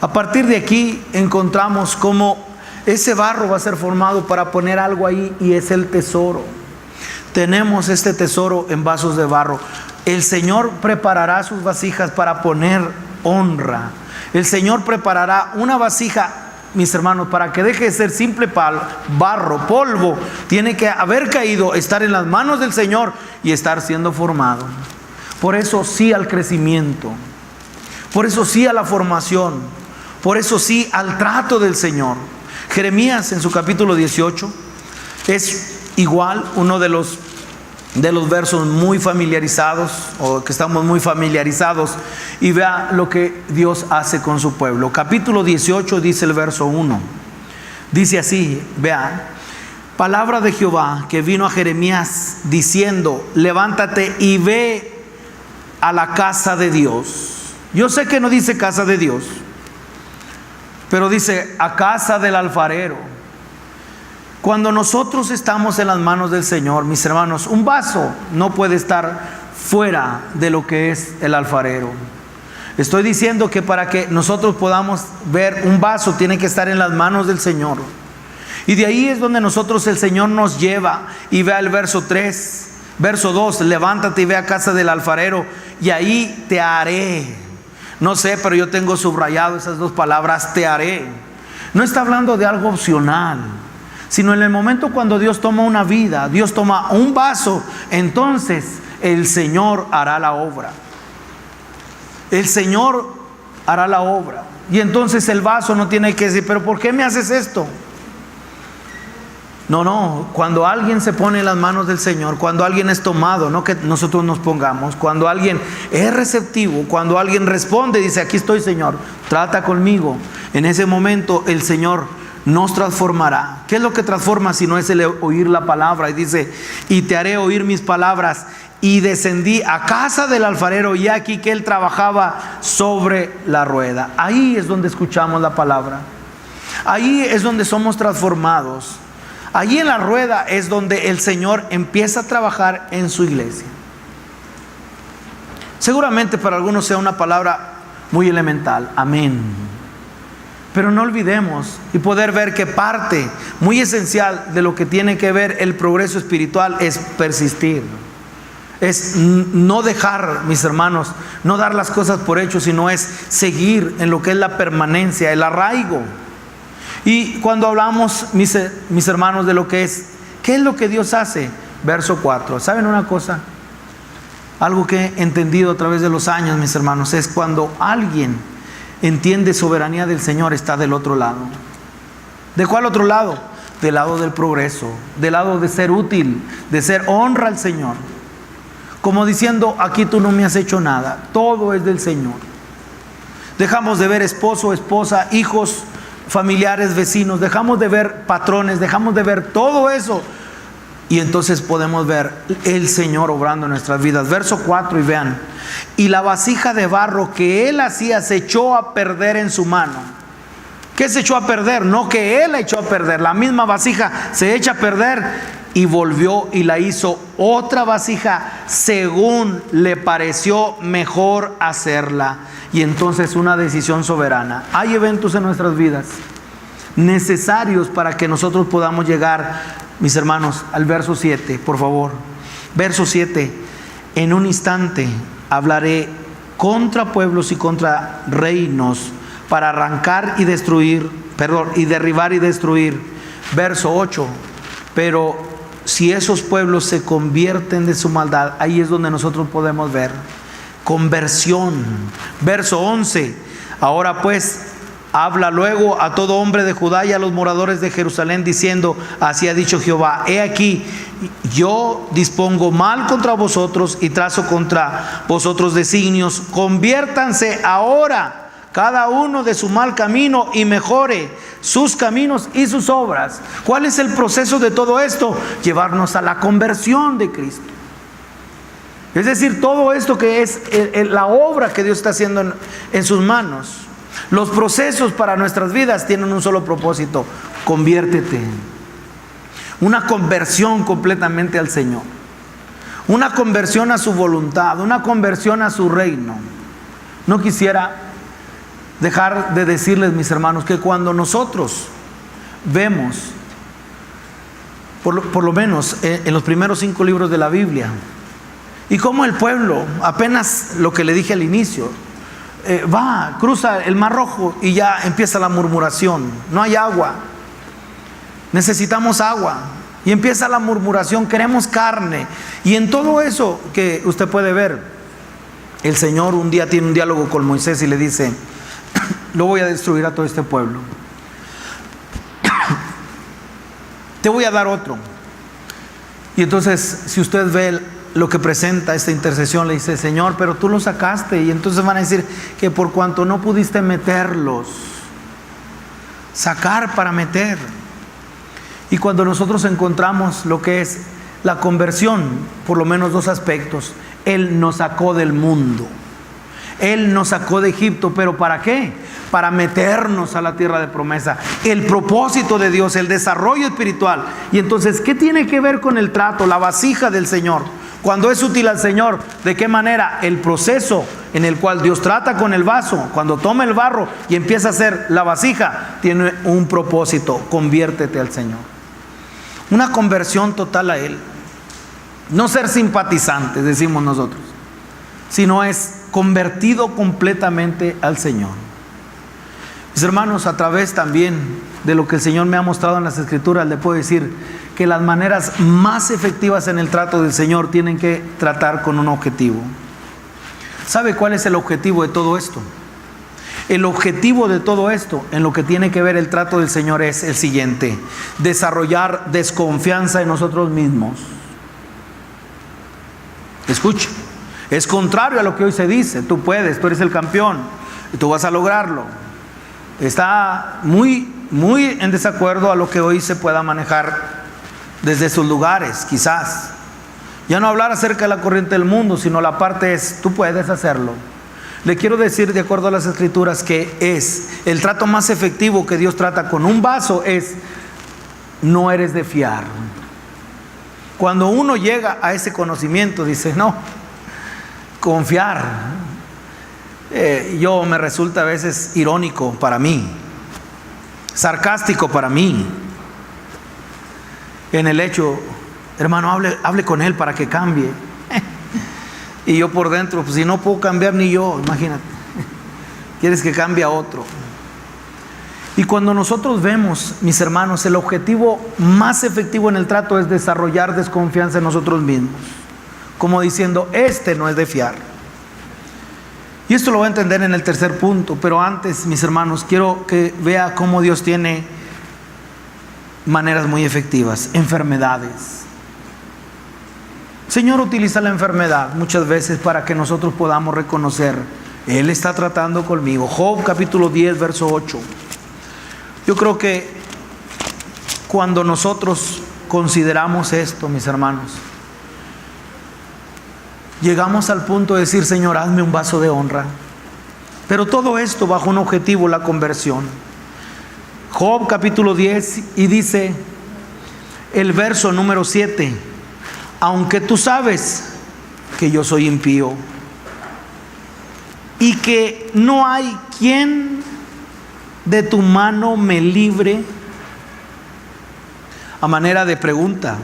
A partir de aquí encontramos cómo ese barro va a ser formado para poner algo ahí, y es el tesoro. Tenemos este tesoro en vasos de barro. El Señor preparará sus vasijas para poner honra. El Señor preparará una vasija, mis hermanos, para que deje de ser simple barro, polvo. Tiene que haber caído, estar en las manos del Señor y estar siendo formado. Por eso sí al crecimiento, por eso sí a la formación, por eso sí al trato del Señor. Jeremías en su capítulo 18 es igual uno de los versos muy familiarizados, o que estamos muy familiarizados, y vea lo que Dios hace con su pueblo. Capítulo 18 dice el verso 1, dice así, vea: palabra de Jehová que vino a Jeremías diciendo, levántate y ve a la casa de Dios. Yo sé que no dice casa de Dios, pero dice a casa del alfarero. Cuando nosotros estamos en las manos del Señor, mis hermanos, un vaso no puede estar fuera de lo que es el alfarero. Estoy diciendo que para que nosotros podamos ver un vaso, tiene que estar en las manos del Señor. Y de ahí es donde nosotros, el Señor nos lleva. Y vea el verso 3, verso 2, levántate y ve a casa del alfarero, y ahí te haré. No sé, pero yo tengo subrayado esas dos palabras, te haré. No está hablando de algo opcional, sino en el momento cuando Dios toma una vida, Dios toma un vaso, entonces el Señor hará la obra. El Señor hará la obra. Y entonces el vaso no tiene que decir, pero ¿por qué me haces esto? No, cuando alguien se pone en las manos del Señor, cuando alguien es tomado, no que nosotros nos pongamos, cuando alguien es receptivo, cuando alguien responde, dice, aquí estoy, Señor, trata conmigo, en ese momento el Señor nos transformará. ¿Qué es lo que transforma si no es el oír la palabra? Y dice, y te haré oír mis palabras. Y descendí a casa del alfarero, y aquí que él trabajaba sobre la rueda. Ahí es donde escuchamos la palabra. Ahí es donde somos transformados. Allí en la rueda es donde el Señor empieza a trabajar en su iglesia. Seguramente para algunos sea una palabra muy elemental, amén. Pero no olvidemos y poder ver que parte muy esencial de lo que tiene que ver el progreso espiritual es persistir. Es no dejar, mis hermanos, no dar las cosas por hecho, sino es seguir en lo que es la permanencia, el arraigo. Y cuando hablamos, mis hermanos, de lo que es, ¿qué es lo que Dios hace? Verso 4. ¿Saben una cosa? Algo que he entendido a través de los años, mis hermanos, es cuando alguien entiende soberanía del Señor, está del otro lado. ¿De cuál otro lado? Del lado del progreso, del lado de ser útil, de ser honra al Señor. Como diciendo, aquí tú no me has hecho nada, todo es del Señor. Dejamos de ver esposo, esposa, hijos, familiares, vecinos, dejamos de ver patrones, dejamos de ver todo eso, y entonces podemos ver el Señor obrando en nuestras vidas. Verso 4, y vean, y la vasija de barro que él hacía se echó a perder en su mano. ¿Qué se echó a perder? No que él la echó a perder, la misma vasija se echa a perder, y volvió y la hizo otra vasija según le pareció mejor hacerla. Y entonces una decisión soberana. Hay eventos en nuestras vidas necesarios para que nosotros podamos llegar, mis hermanos, al verso 7, por favor. Verso 7, en un instante hablaré contra pueblos y contra reinos para arrancar y destruir, y derribar y destruir. Verso 8, pero si esos pueblos se convierten de su maldad, ahí es donde nosotros podemos ver conversión. Verso 11, ahora pues habla luego a todo hombre de Judá y a los moradores de Jerusalén diciendo, así ha dicho Jehová, he aquí, yo dispongo mal contra vosotros y trazo contra vosotros designios, conviértanse ahora cada uno de su mal camino y mejore sus caminos y sus obras. ¿Cuál es el proceso de todo esto? Llevarnos a la conversión de Cristo. Es decir, todo esto que es la obra que Dios está haciendo en sus manos. Los procesos para nuestras vidas tienen un solo propósito: conviértete. Una conversión completamente al Señor, una conversión a su voluntad, una conversión a su reino. No quisiera dejar de decirles, mis hermanos, que cuando nosotros vemos, por lo menos en los primeros 5 libros de la Biblia, y cómo el pueblo, apenas lo que le dije al inicio, cruza el Mar Rojo y ya empieza la murmuración: no hay agua, necesitamos agua. Y empieza la murmuración: queremos carne. Y en todo eso que usted puede ver, el Señor un día tiene un diálogo con Moisés y le dice: lo voy a destruir a todo este pueblo, te voy a dar otro. Y entonces, si usted ve lo que presenta esta intercesión, le dice: Señor, pero tú los sacaste. Y entonces van a decir que por cuanto no pudiste meterlos, sacar para meter. Y cuando nosotros encontramos lo que es la conversión, por lo menos 2 aspectos: Él nos sacó del mundo, Él nos sacó de Egipto, pero ¿para qué? Para meternos a la tierra de promesa. El propósito de Dios, el desarrollo espiritual. Y entonces, ¿qué tiene que ver con el trato, la vasija del Señor? Cuando es útil al Señor, ¿de qué manera? El proceso en el cual Dios trata con el vaso, cuando toma el barro y empieza a hacer la vasija, tiene un propósito: conviértete al Señor. Una conversión total a Él. No ser simpatizantes, decimos nosotros, sino es convertido completamente al Señor. Mis hermanos, a través también de lo que el Señor me ha mostrado en las Escrituras, le puedo decir que las maneras más efectivas en el trato del Señor tienen que tratar con un objetivo. ¿Sabe cuál es el objetivo de todo esto? El objetivo de todo esto, en lo que tiene que ver el trato del Señor, es el siguiente: desarrollar desconfianza en nosotros mismos. Escuche, es contrario a lo que hoy se dice: tú puedes, tú eres el campeón, tú vas a lograrlo. Está muy en desacuerdo a lo que hoy se pueda manejar desde sus lugares, quizás. Ya no hablar acerca de la corriente del mundo, sino la parte es: tú puedes hacerlo. Le quiero decir, de acuerdo a las Escrituras, que es el trato más efectivo que Dios trata con un vaso: es: no eres de fiar. Cuando uno llega a ese conocimiento, dice: no, confiar. Yo me resulta a veces irónico para mí, sarcástico para mí, en el hecho: hermano, hable con él para que cambie. Y yo por dentro: pues si no puedo cambiar ni yo, imagínate, quieres que cambie a otro. Y cuando nosotros vemos, mis hermanos, el objetivo más efectivo en el trato es desarrollar desconfianza en nosotros mismos, como diciendo: este no es de fiar. Y esto lo voy a entender en el tercer punto, pero antes, mis hermanos, quiero que vea cómo Dios tiene maneras muy efectivas. Enfermedades. El Señor utiliza la enfermedad muchas veces para que nosotros podamos reconocer: Él está tratando conmigo. Job capítulo 10, verso 8. Yo creo que cuando nosotros consideramos esto, mis hermanos, llegamos al punto de decir: Señor, hazme un vaso de honra. Pero todo esto bajo un objetivo: la conversión. Job capítulo 10, y dice el verso número 7: aunque tú sabes que yo soy impío y que no hay quien de tu mano me libre. A manera de pregunta,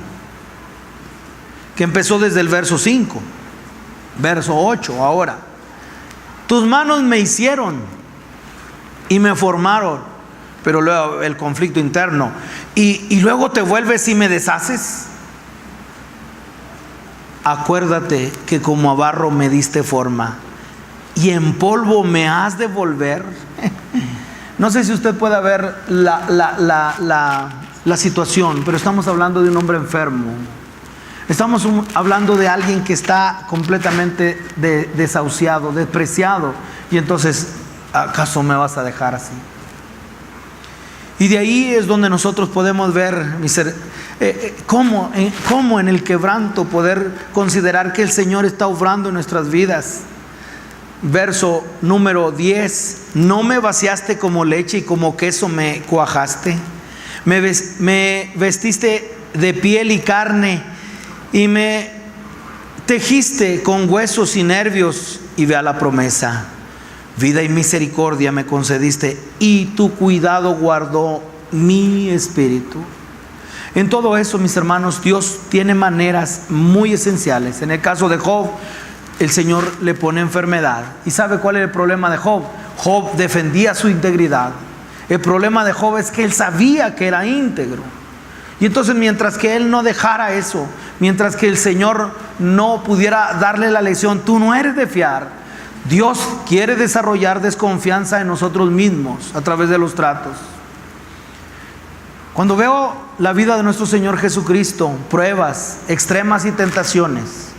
que empezó desde el verso 5, verso 8 ahora: tus manos me hicieron y me formaron. Pero luego el conflicto interno: y luego te vuelves y me deshaces. Acuérdate que como a barro me diste forma y en polvo me has de volver. No sé si usted pueda ver la situación, pero estamos hablando de un hombre enfermo. Estamos hablando de alguien que está completamente desahuciado, despreciado. Y entonces ¿acaso me vas a dejar así? Y de ahí es donde nosotros podemos ver cómo en el quebranto poder considerar que el Señor está obrando en nuestras vidas. Verso número 10: no me vaciaste como leche y como queso me cuajaste. Me vestiste de piel y carne y me tejiste con huesos y nervios. Y vea la promesa: vida y misericordia me concediste y tu cuidado guardó mi espíritu. En todo eso, mis hermanos, Dios tiene maneras muy esenciales. En el caso de Job, el Señor le pone enfermedad. ¿Y sabe cuál es el problema de Job? Job defendía su integridad. El problema de Job es que él sabía que era íntegro. Y entonces, mientras que él no dejara eso, mientras que el Señor no pudiera darle la lección, tú no eres de fiar, Dios quiere desarrollar desconfianza en nosotros mismos a través de los tratos. Cuando veo la vida de nuestro Señor Jesucristo, pruebas extremas y tentaciones,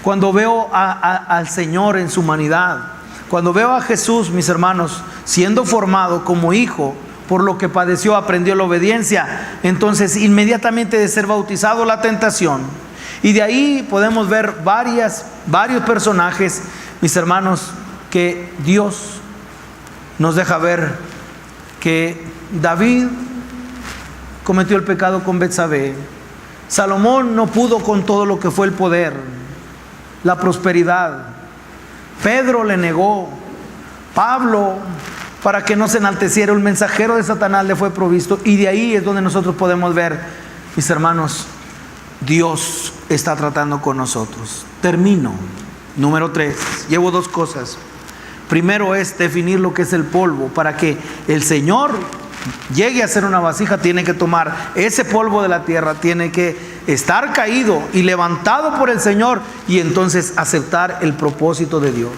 cuando veo al Señor en su humanidad, cuando veo a Jesús, mis hermanos, siendo formado como hijo, por lo que padeció, aprendió la obediencia, entonces inmediatamente de ser bautizado, la tentación. Y de ahí podemos ver varios personajes, mis hermanos, que Dios nos deja ver que David cometió el pecado con Betsabé. Salomón no pudo con todo lo que fue el poder, la prosperidad. Pedro le negó. Pablo, para que no se enalteciera, un mensajero de Satanás le fue provisto. Y de ahí es donde nosotros podemos ver, mis hermanos, Dios está tratando con nosotros. Termino. Número 3. Llevo 2 cosas. Primero es definir lo que es el polvo. Para que el Señor llegue a ser una vasija, tiene que tomar ese polvo de la tierra, tiene que estar caído y levantado por el Señor, y entonces aceptar el propósito de Dios,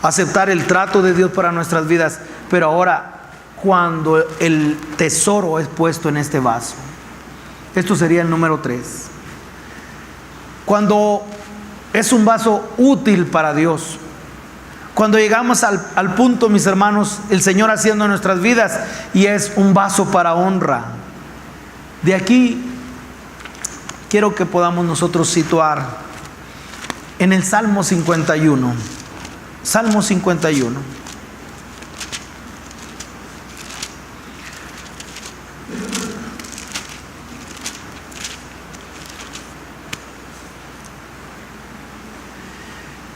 aceptar el trato de Dios para nuestras vidas. Pero ahora, cuando el tesoro es puesto en este vaso, esto sería el número 3. Cuando es un vaso útil para Dios, cuando llegamos al punto, mis hermanos, el Señor haciendo en nuestras vidas, y es un vaso para honra. De aquí quiero que podamos nosotros situar en el Salmo 51. Salmo 51.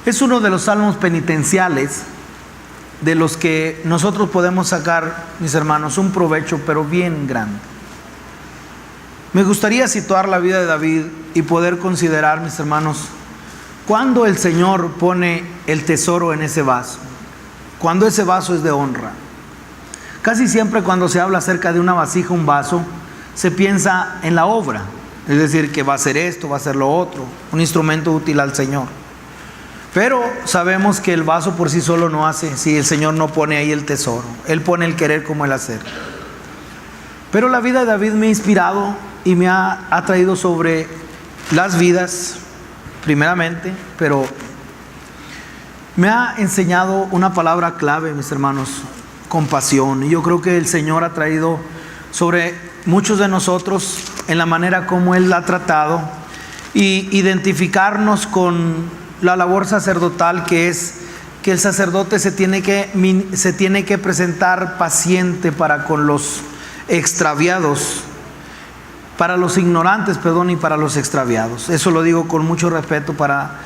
Es uno de los salmos penitenciales de los que nosotros podemos sacar, mis hermanos, un provecho, pero bien grande. Me gustaría situar la vida de David y poder considerar, mis hermanos, cuando el Señor pone el tesoro en ese vaso, cuando ese vaso es de honra. Casi siempre cuando se habla acerca de una vasija, un vaso, se piensa en la obra, es decir, que va a ser esto, va a ser lo otro, un instrumento útil al Señor. Pero sabemos que el vaso por sí solo no hace, si el Señor no pone ahí el tesoro. Él pone el querer como el hacer. Pero la vida de David me ha inspirado y me ha traído sobre las vidas, primeramente, pero me ha enseñado una palabra clave, mis hermanos: compasión. Y yo creo que el Señor ha traído sobre muchos de nosotros, en la manera como Él ha tratado, y identificarnos con la labor sacerdotal, que es que el sacerdote se tiene que presentar paciente para con los extraviados, para los ignorantes, y para los extraviados. Eso lo digo con mucho respeto para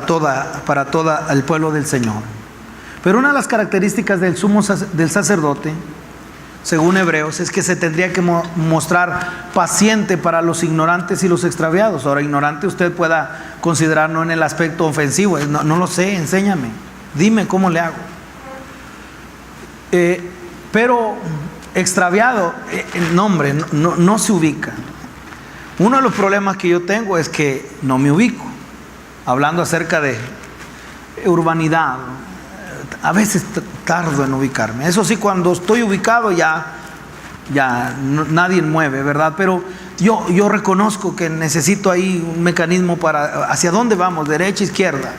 todo el pueblo del Señor. Pero una de las características del sacerdote, según Hebreos, es que se tendría que mostrar paciente para los ignorantes y los extraviados. Ahora, ignorante usted pueda considerar no en el aspecto ofensivo, no lo sé, enséñame, dime cómo le hago. Pero extraviado, el nombre no se ubica. Uno de los problemas que yo tengo es que no me ubico. Hablando acerca de urbanidad, a veces tardo en ubicarme. Eso sí, cuando estoy ubicado ya nadie mueve, ¿verdad? Pero yo reconozco que necesito ahí un mecanismo para hacia dónde vamos, derecha, izquierda.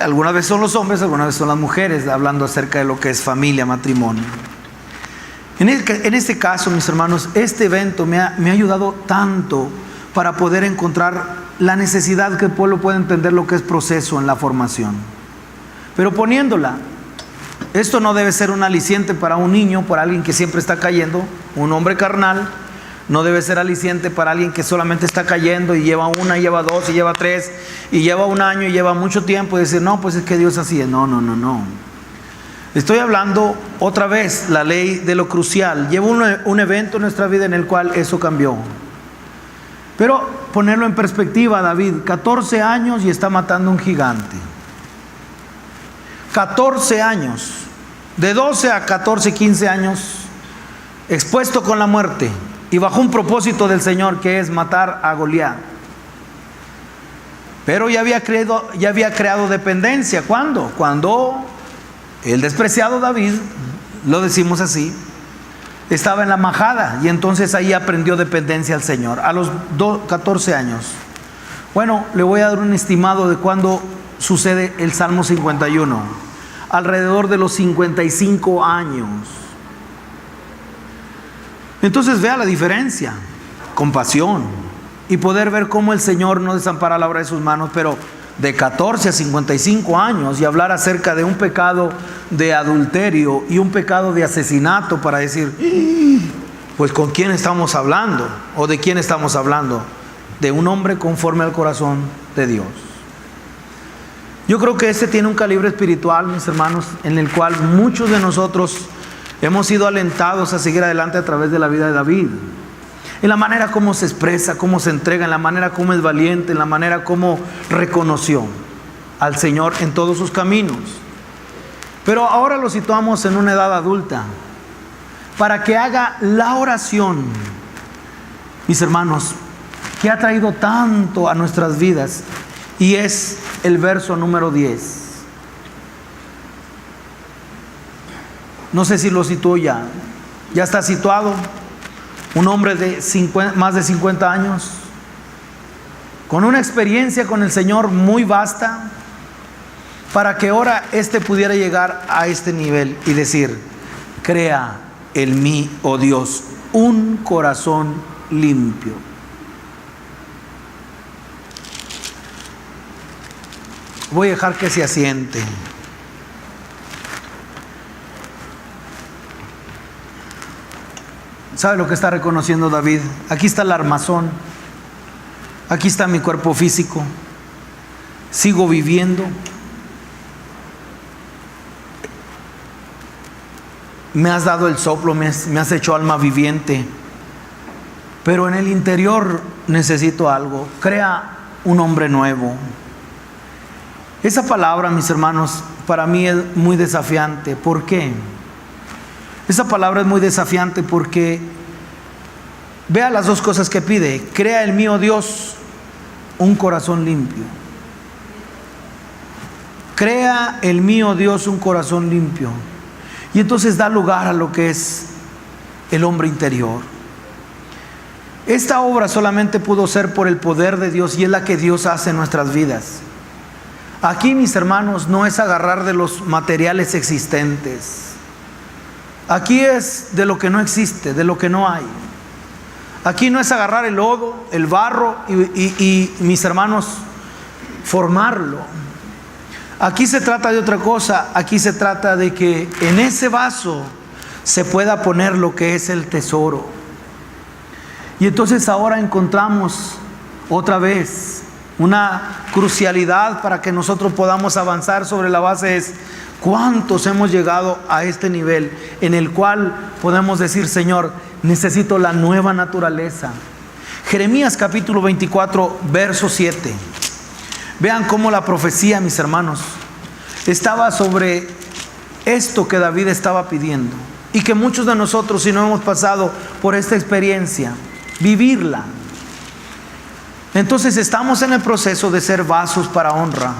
Algunas veces son los hombres, algunas veces son las mujeres, hablando acerca de lo que es familia, matrimonio. En este caso, mis hermanos, este evento me ha ayudado tanto para poder encontrar la necesidad que el pueblo pueda entender lo que es proceso en la formación. Pero poniéndola, esto no debe ser un aliciente para un niño, para alguien que siempre está cayendo, un hombre carnal. No debe ser aliciente para alguien que solamente está cayendo y lleva una, y lleva dos, y lleva tres, y lleva un año, y lleva mucho tiempo, y decir, no, pues es que Dios así es. No. Estoy hablando otra vez, la ley de lo crucial. Lleva un evento en nuestra vida en el cual eso cambió. Pero ponerlo en perspectiva, David, 14 años y está matando un gigante. 14 años, de 12 a 14, 15 años, expuesto con la muerte. Y bajo un propósito del Señor, que es matar a Goliat. Pero ya había creado dependencia. ¿Cuándo? Cuando el despreciado David, lo decimos así, estaba en la majada. Y entonces ahí aprendió dependencia al Señor. A los 14 años. Bueno, le voy a dar un estimado de cuándo sucede el Salmo 51. Alrededor de los 55 años. Entonces vea la diferencia, compasión, y poder ver cómo el Señor no desampara la obra de sus manos, pero de 14 a 55 años, y hablar acerca de un pecado de adulterio y un pecado de asesinato, para decir, pues ¿con quién estamos hablando? ¿O de quién estamos hablando? De un hombre conforme al corazón de Dios. Yo creo que este tiene un calibre espiritual, mis hermanos, en el cual muchos de nosotros hemos sido alentados a seguir adelante a través de la vida de David. En la manera como se expresa, cómo se entrega, en la manera como es valiente, en la manera como reconoció al Señor en todos sus caminos. Pero ahora lo situamos en una edad adulta, para que haga la oración, mis hermanos, que ha traído tanto a nuestras vidas, y es el verso número 10. No sé si lo situó ya. Ya está situado. Un hombre de más de 50 años, con una experiencia con el Señor muy vasta, para que ahora pudiera llegar a este nivel y decir, crea en mí, oh Dios, un corazón limpio. Voy a dejar que se asiente. ¿Sabe lo que está reconociendo David? Aquí está el armazón. Aquí está mi cuerpo físico. Sigo viviendo. Me has dado el soplo, me has hecho alma viviente. Pero en el interior necesito algo. Crea un hombre nuevo. Esa palabra, mis hermanos, para mí es muy desafiante. ¿Por qué? Esa palabra es muy desafiante porque vea las dos cosas que pide. Crea en mí, oh Dios, un corazón limpio. Crea en mí, oh Dios, un corazón limpio. Y entonces da lugar a lo que es el hombre interior. Esta obra solamente pudo ser por el poder de Dios, y es la que Dios hace en nuestras vidas. Aquí, mis hermanos, no es agarrar de los materiales existentes. Aquí es de lo que no existe, de lo que no hay. Aquí no es agarrar el lodo, el barro y mis hermanos, formarlo. Aquí se trata de otra cosa. Aquí se trata de que en ese vaso se pueda poner lo que es el tesoro. Y entonces ahora encontramos otra vez una crucialidad para que nosotros podamos avanzar sobre la base es: ¿cuántos hemos llegado a este nivel en el cual podemos decir, Señor, necesito la nueva naturaleza? Jeremías capítulo 24, verso 7. Vean cómo la profecía, mis hermanos, estaba sobre esto que David estaba pidiendo, y que muchos de nosotros, si no hemos pasado por esta experiencia, vivirla. Entonces estamos en el proceso de ser vasos para honra.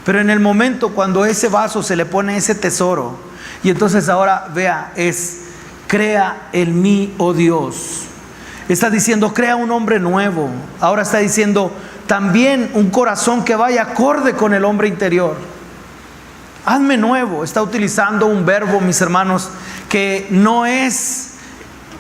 Pero en el momento cuando ese vaso se le pone ese tesoro, y entonces ahora vea, crea en mí, oh Dios. Está diciendo, crea un hombre nuevo. Ahora está diciendo, también un corazón que vaya acorde con el hombre interior. Hazme nuevo. Está utilizando un verbo, mis hermanos, que no es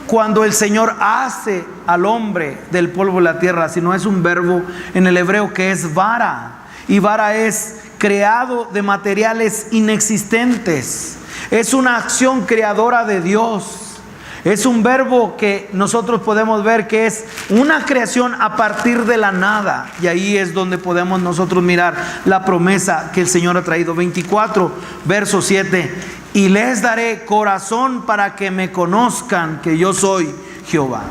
cuando el Señor hace al hombre del polvo de la tierra, sino es un verbo en el hebreo que es vara. Y vara es creado de materiales inexistentes. Es una acción creadora de Dios. Es un verbo que nosotros podemos ver que es una creación a partir de la nada. Y ahí es donde podemos nosotros mirar la promesa que el Señor ha traído. 24, verso 7. Y les daré corazón para que me conozcan que yo soy Jehová.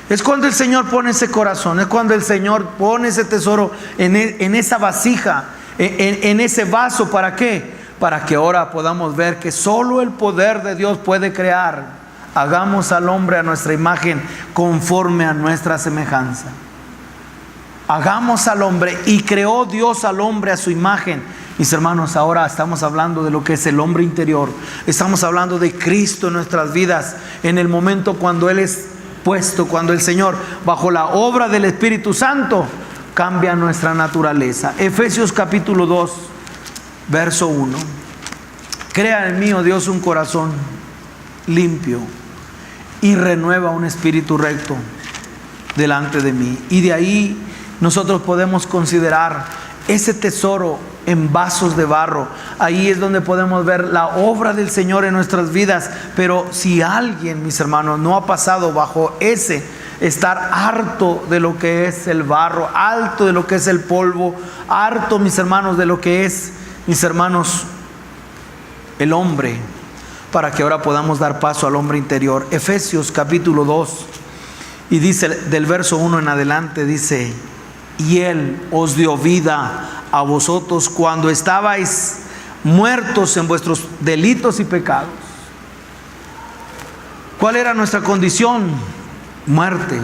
Es cuando el Señor pone ese corazón, es cuando el Señor pone ese tesoro en esa vasija, en ese vaso. ¿Para qué? Para que ahora podamos ver que solo el poder de Dios puede crear. Hagamos al hombre a nuestra imagen, conforme a nuestra semejanza. Hagamos al hombre, y creó Dios al hombre a su imagen. Mis hermanos, ahora estamos hablando de lo que es el hombre interior. Estamos hablando de Cristo en nuestras vidas, en el momento cuando Él es puesto, cuando el Señor, bajo la obra del Espíritu Santo, cambia nuestra naturaleza. Efesios capítulo 2, verso 1. Crea en mí, oh Dios, un corazón limpio, y renueva un espíritu recto delante de mí. Y de ahí nosotros podemos considerar ese tesoro en vasos de barro. Ahí es donde podemos ver la obra del Señor en nuestras vidas. Pero si alguien, mis hermanos, no ha pasado bajo ese estar harto de lo que es el barro, harto de lo que es el polvo, harto, mis hermanos, de lo que es, mis hermanos, el hombre, para que ahora podamos dar paso al hombre interior. Efesios capítulo 2, y dice del verso 1 en adelante, dice: y Él os dio vida a vosotros cuando estabais muertos en vuestros delitos y pecados. ¿Cuál era nuestra condición? Muerte,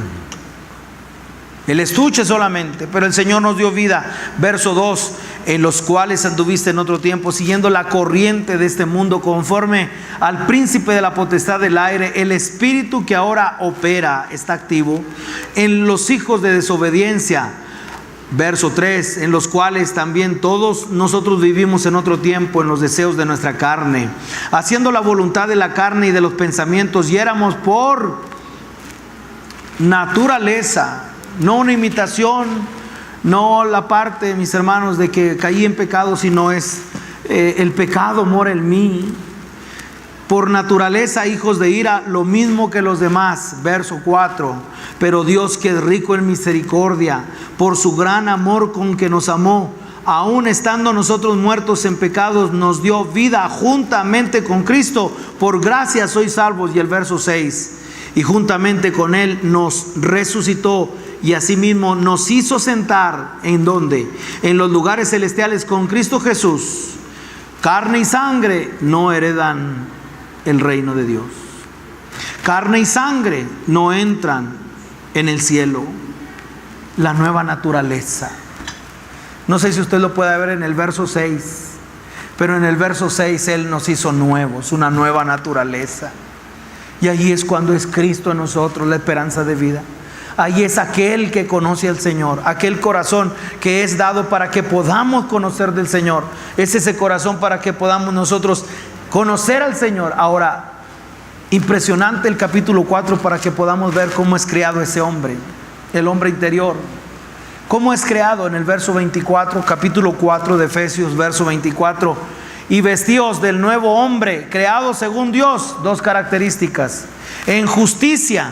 el estuche solamente, pero el Señor nos dio vida. Verso 2: en los cuales anduviste en otro tiempo, siguiendo la corriente de este mundo, conforme al príncipe de la potestad del aire, el espíritu que ahora opera, está activo, en los hijos de desobediencia. Verso 3: en los cuales también todos nosotros vivimos en otro tiempo en los deseos de nuestra carne, haciendo la voluntad de la carne y de los pensamientos, y éramos por naturaleza, no una imitación, no la parte, mis hermanos, de que caí en pecado, sino es el pecado mora en mí. Por naturaleza hijos de ira, lo mismo que los demás. Verso 4: pero Dios, que es rico en misericordia, por su gran amor con que nos amó, aun estando nosotros muertos en pecados, nos dio vida juntamente con Cristo. Por gracia sois salvos. Y el verso 6: y juntamente con Él nos resucitó, y asimismo nos hizo sentar, ¿en dónde? En los lugares celestiales con Cristo Jesús. Carne y sangre no heredan el reino de Dios. Carne y sangre no entran en el cielo. La nueva naturaleza. No sé si usted lo puede ver en el verso 6, pero en el verso 6 Él nos hizo nuevos, una nueva naturaleza. Y ahí es cuando es Cristo en nosotros, la esperanza de vida. Ahí es aquel que conoce al Señor, aquel corazón que es dado para que podamos conocer del Señor. Es ese corazón para que podamos nosotros conocer al Señor. Ahora, impresionante el capítulo 4 para que podamos ver cómo es creado ese hombre, el hombre interior. ¿Cómo es creado? En el verso 24, capítulo 4 de Efesios, verso 24: y vestíos del nuevo hombre, creado según Dios. Dos características: en justicia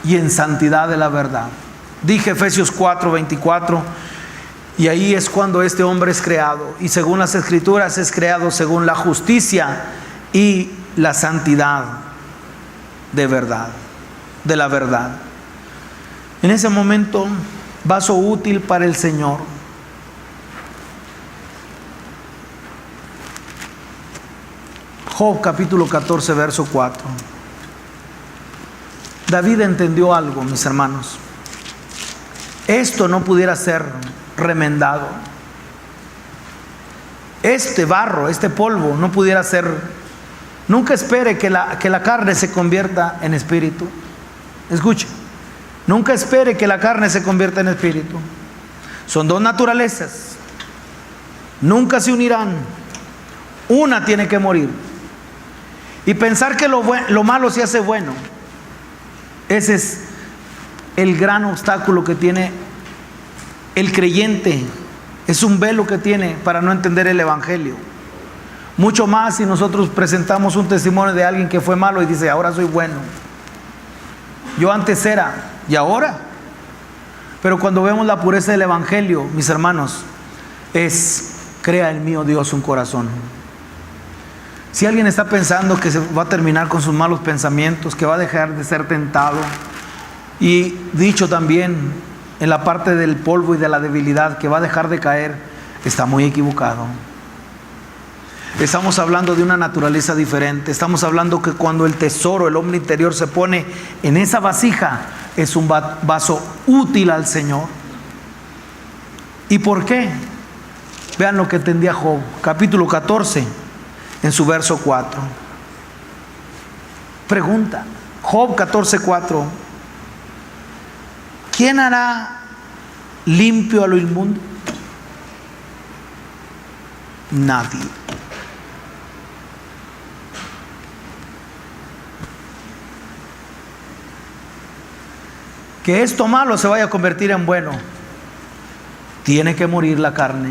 y en santidad de la verdad. Dije Efesios 4, 24. Y ahí es cuando este hombre es creado. Y según las Escrituras es creado según la justicia y la santidad de verdad, de la verdad. En ese momento, vaso útil para el Señor. Job capítulo 14, verso 4. David entendió algo, mis hermanos. Esto no pudiera ser remendado. Este barro, este polvo no pudiera ser. Nunca espere que la carne se convierta en espíritu. Escuche, nunca espere que la carne se convierta en espíritu. Son dos naturalezas. Nunca se unirán. Una tiene que morir. Y pensar que lo malo se hace bueno. Ese es el gran obstáculo que tiene el creyente. Es un velo que tiene para no entender el evangelio. Mucho más si nosotros presentamos un testimonio de alguien que fue malo y dice, ahora soy bueno. Yo antes era, y ahora. Pero cuando vemos la pureza del evangelio, mis hermanos, es, crea en mí, oh Dios, un corazón. Si alguien está pensando que se va a terminar con sus malos pensamientos, que va a dejar de ser tentado, y dicho también en la parte del polvo y de la debilidad, que va a dejar de caer, está muy equivocado. Estamos hablando de una naturaleza diferente. Estamos hablando que cuando el tesoro, el hombre interior, se pone en esa vasija, es un vaso útil al Señor. ¿Y por qué? Vean lo que entendía Job, capítulo 14, en su verso 4. Pregunta, Job 14:4. ¿Quién hará limpio a lo inmundo? Nadie. Que esto malo se vaya a convertir en bueno, tiene que morir la carne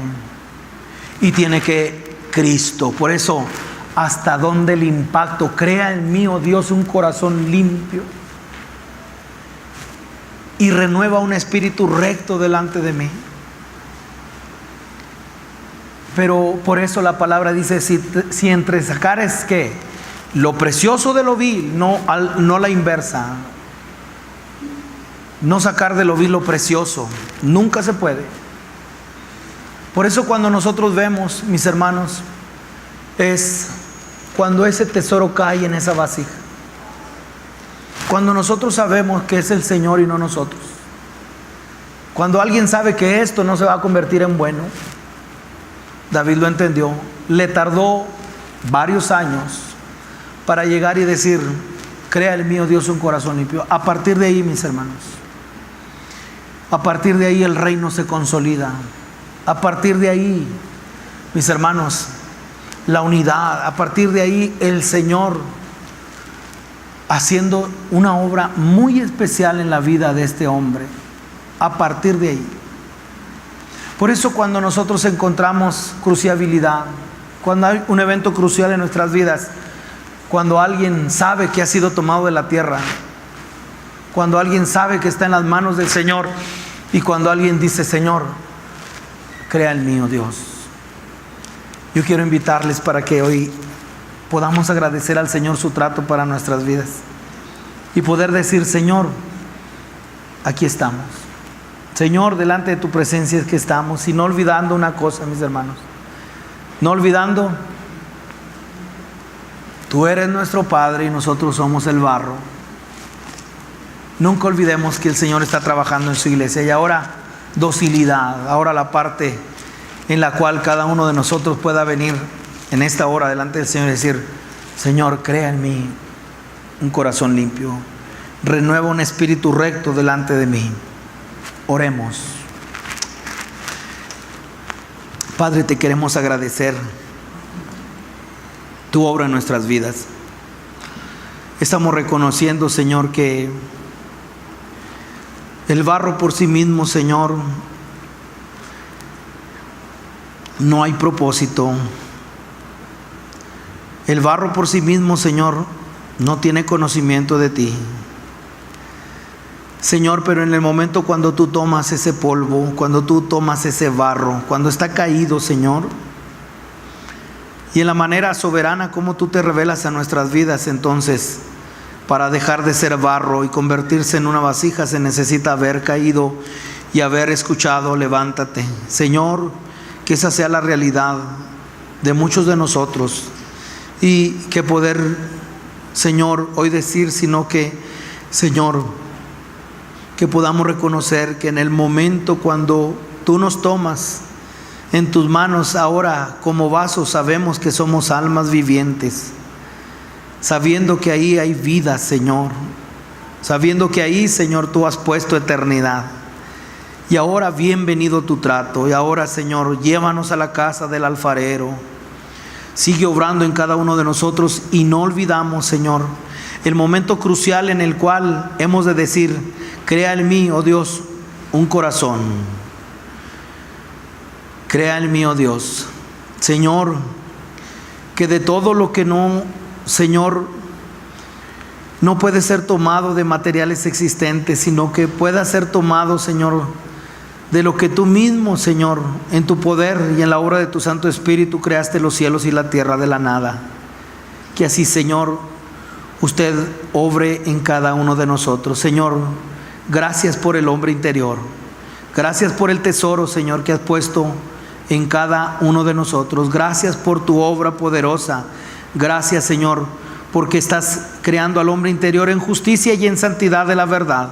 y tiene que Cristo. Por eso, ¿hasta dónde el impacto? Crea en mí, oh Dios, un corazón limpio y renueva un espíritu recto delante de mí. Pero por eso la palabra dice, si entre sacares ¿qué? Lo precioso de lo vil, no la inversa. No sacar de lo vil lo precioso, nunca se puede. Por eso cuando nosotros vemos, mis hermanos, es cuando ese tesoro cae en esa vasija. Cuando nosotros sabemos que es el Señor y no nosotros. Cuando alguien sabe que esto no se va a convertir en bueno. David lo entendió. Le tardó varios años para llegar y decir, crea en mí, oh Dios, un corazón limpio. A partir de ahí, mis hermanos, a partir de ahí el reino se consolida. A partir de ahí, mis hermanos, la unidad. A partir de ahí el Señor haciendo una obra muy especial en la vida de este hombre. A partir de ahí. Por eso cuando nosotros encontramos cruciabilidad, cuando hay un evento crucial en nuestras vidas, cuando alguien sabe que ha sido tomado de la tierra, cuando alguien sabe que está en las manos del Señor, y cuando alguien dice, Señor, crea en mí, oh Dios. Yo quiero invitarles para que hoy podamos agradecer al Señor su trato para nuestras vidas y poder decir, Señor, aquí estamos. Señor, delante de tu presencia es que estamos, y no olvidando una cosa, mis hermanos, no olvidando, tú eres nuestro Padre y nosotros somos el barro. Nunca olvidemos que el Señor está trabajando en su iglesia. Y ahora docilidad, ahora la parte en la cual cada uno de nosotros pueda venir en esta hora delante del Señor y decir, Señor, crea en mí un corazón limpio, renueva un espíritu recto delante de mí. Oremos. Padre, te queremos agradecer tu obra en nuestras vidas. Estamos reconociendo, Señor, que el barro por sí mismo, Señor, no hay propósito. El barro por sí mismo, Señor, no tiene conocimiento de ti. Señor, pero en el momento cuando tú tomas ese polvo, cuando tú tomas ese barro, cuando está caído, Señor, y en la manera soberana como tú te revelas a nuestras vidas, entonces, para dejar de ser barro y convertirse en una vasija, se necesita haber caído y haber escuchado, levántate. Señor, que esa sea la realidad de muchos de nosotros, y que poder, Señor, hoy decir, sino que, Señor, que podamos reconocer que en el momento cuando tú nos tomas en tus manos, ahora como vasos, sabemos que somos almas vivientes, sabiendo que ahí hay vida, Señor, sabiendo que ahí, Señor, tú has puesto eternidad. Y ahora bienvenido tu trato. Y ahora, Señor, llévanos a la casa del alfarero. Sigue obrando en cada uno de nosotros y no olvidamos, Señor, el momento crucial en el cual hemos de decir: crea en mí, oh Dios, un corazón. Crea en mí, oh Dios. Señor, que de todo lo que no, Señor, no puede ser tomado de materiales existentes, sino que pueda ser tomado, Señor, de lo que tú mismo, Señor, en tu poder y en la obra de tu Santo Espíritu creaste los cielos y la tierra de la nada. Que así, Señor, usted obre en cada uno de nosotros. Señor, gracias por el hombre interior. Gracias por el tesoro, Señor, que has puesto en cada uno de nosotros. Gracias por tu obra poderosa. Gracias, Señor, porque estás creando al hombre interior en justicia y en santidad de la verdad.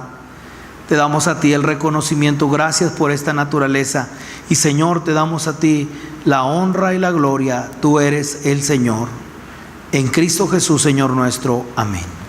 Te damos a ti el reconocimiento. Gracias por esta naturaleza. Y, Señor, te damos a ti la honra y la gloria. Tú eres el Señor. En Cristo Jesús, Señor nuestro. Amén.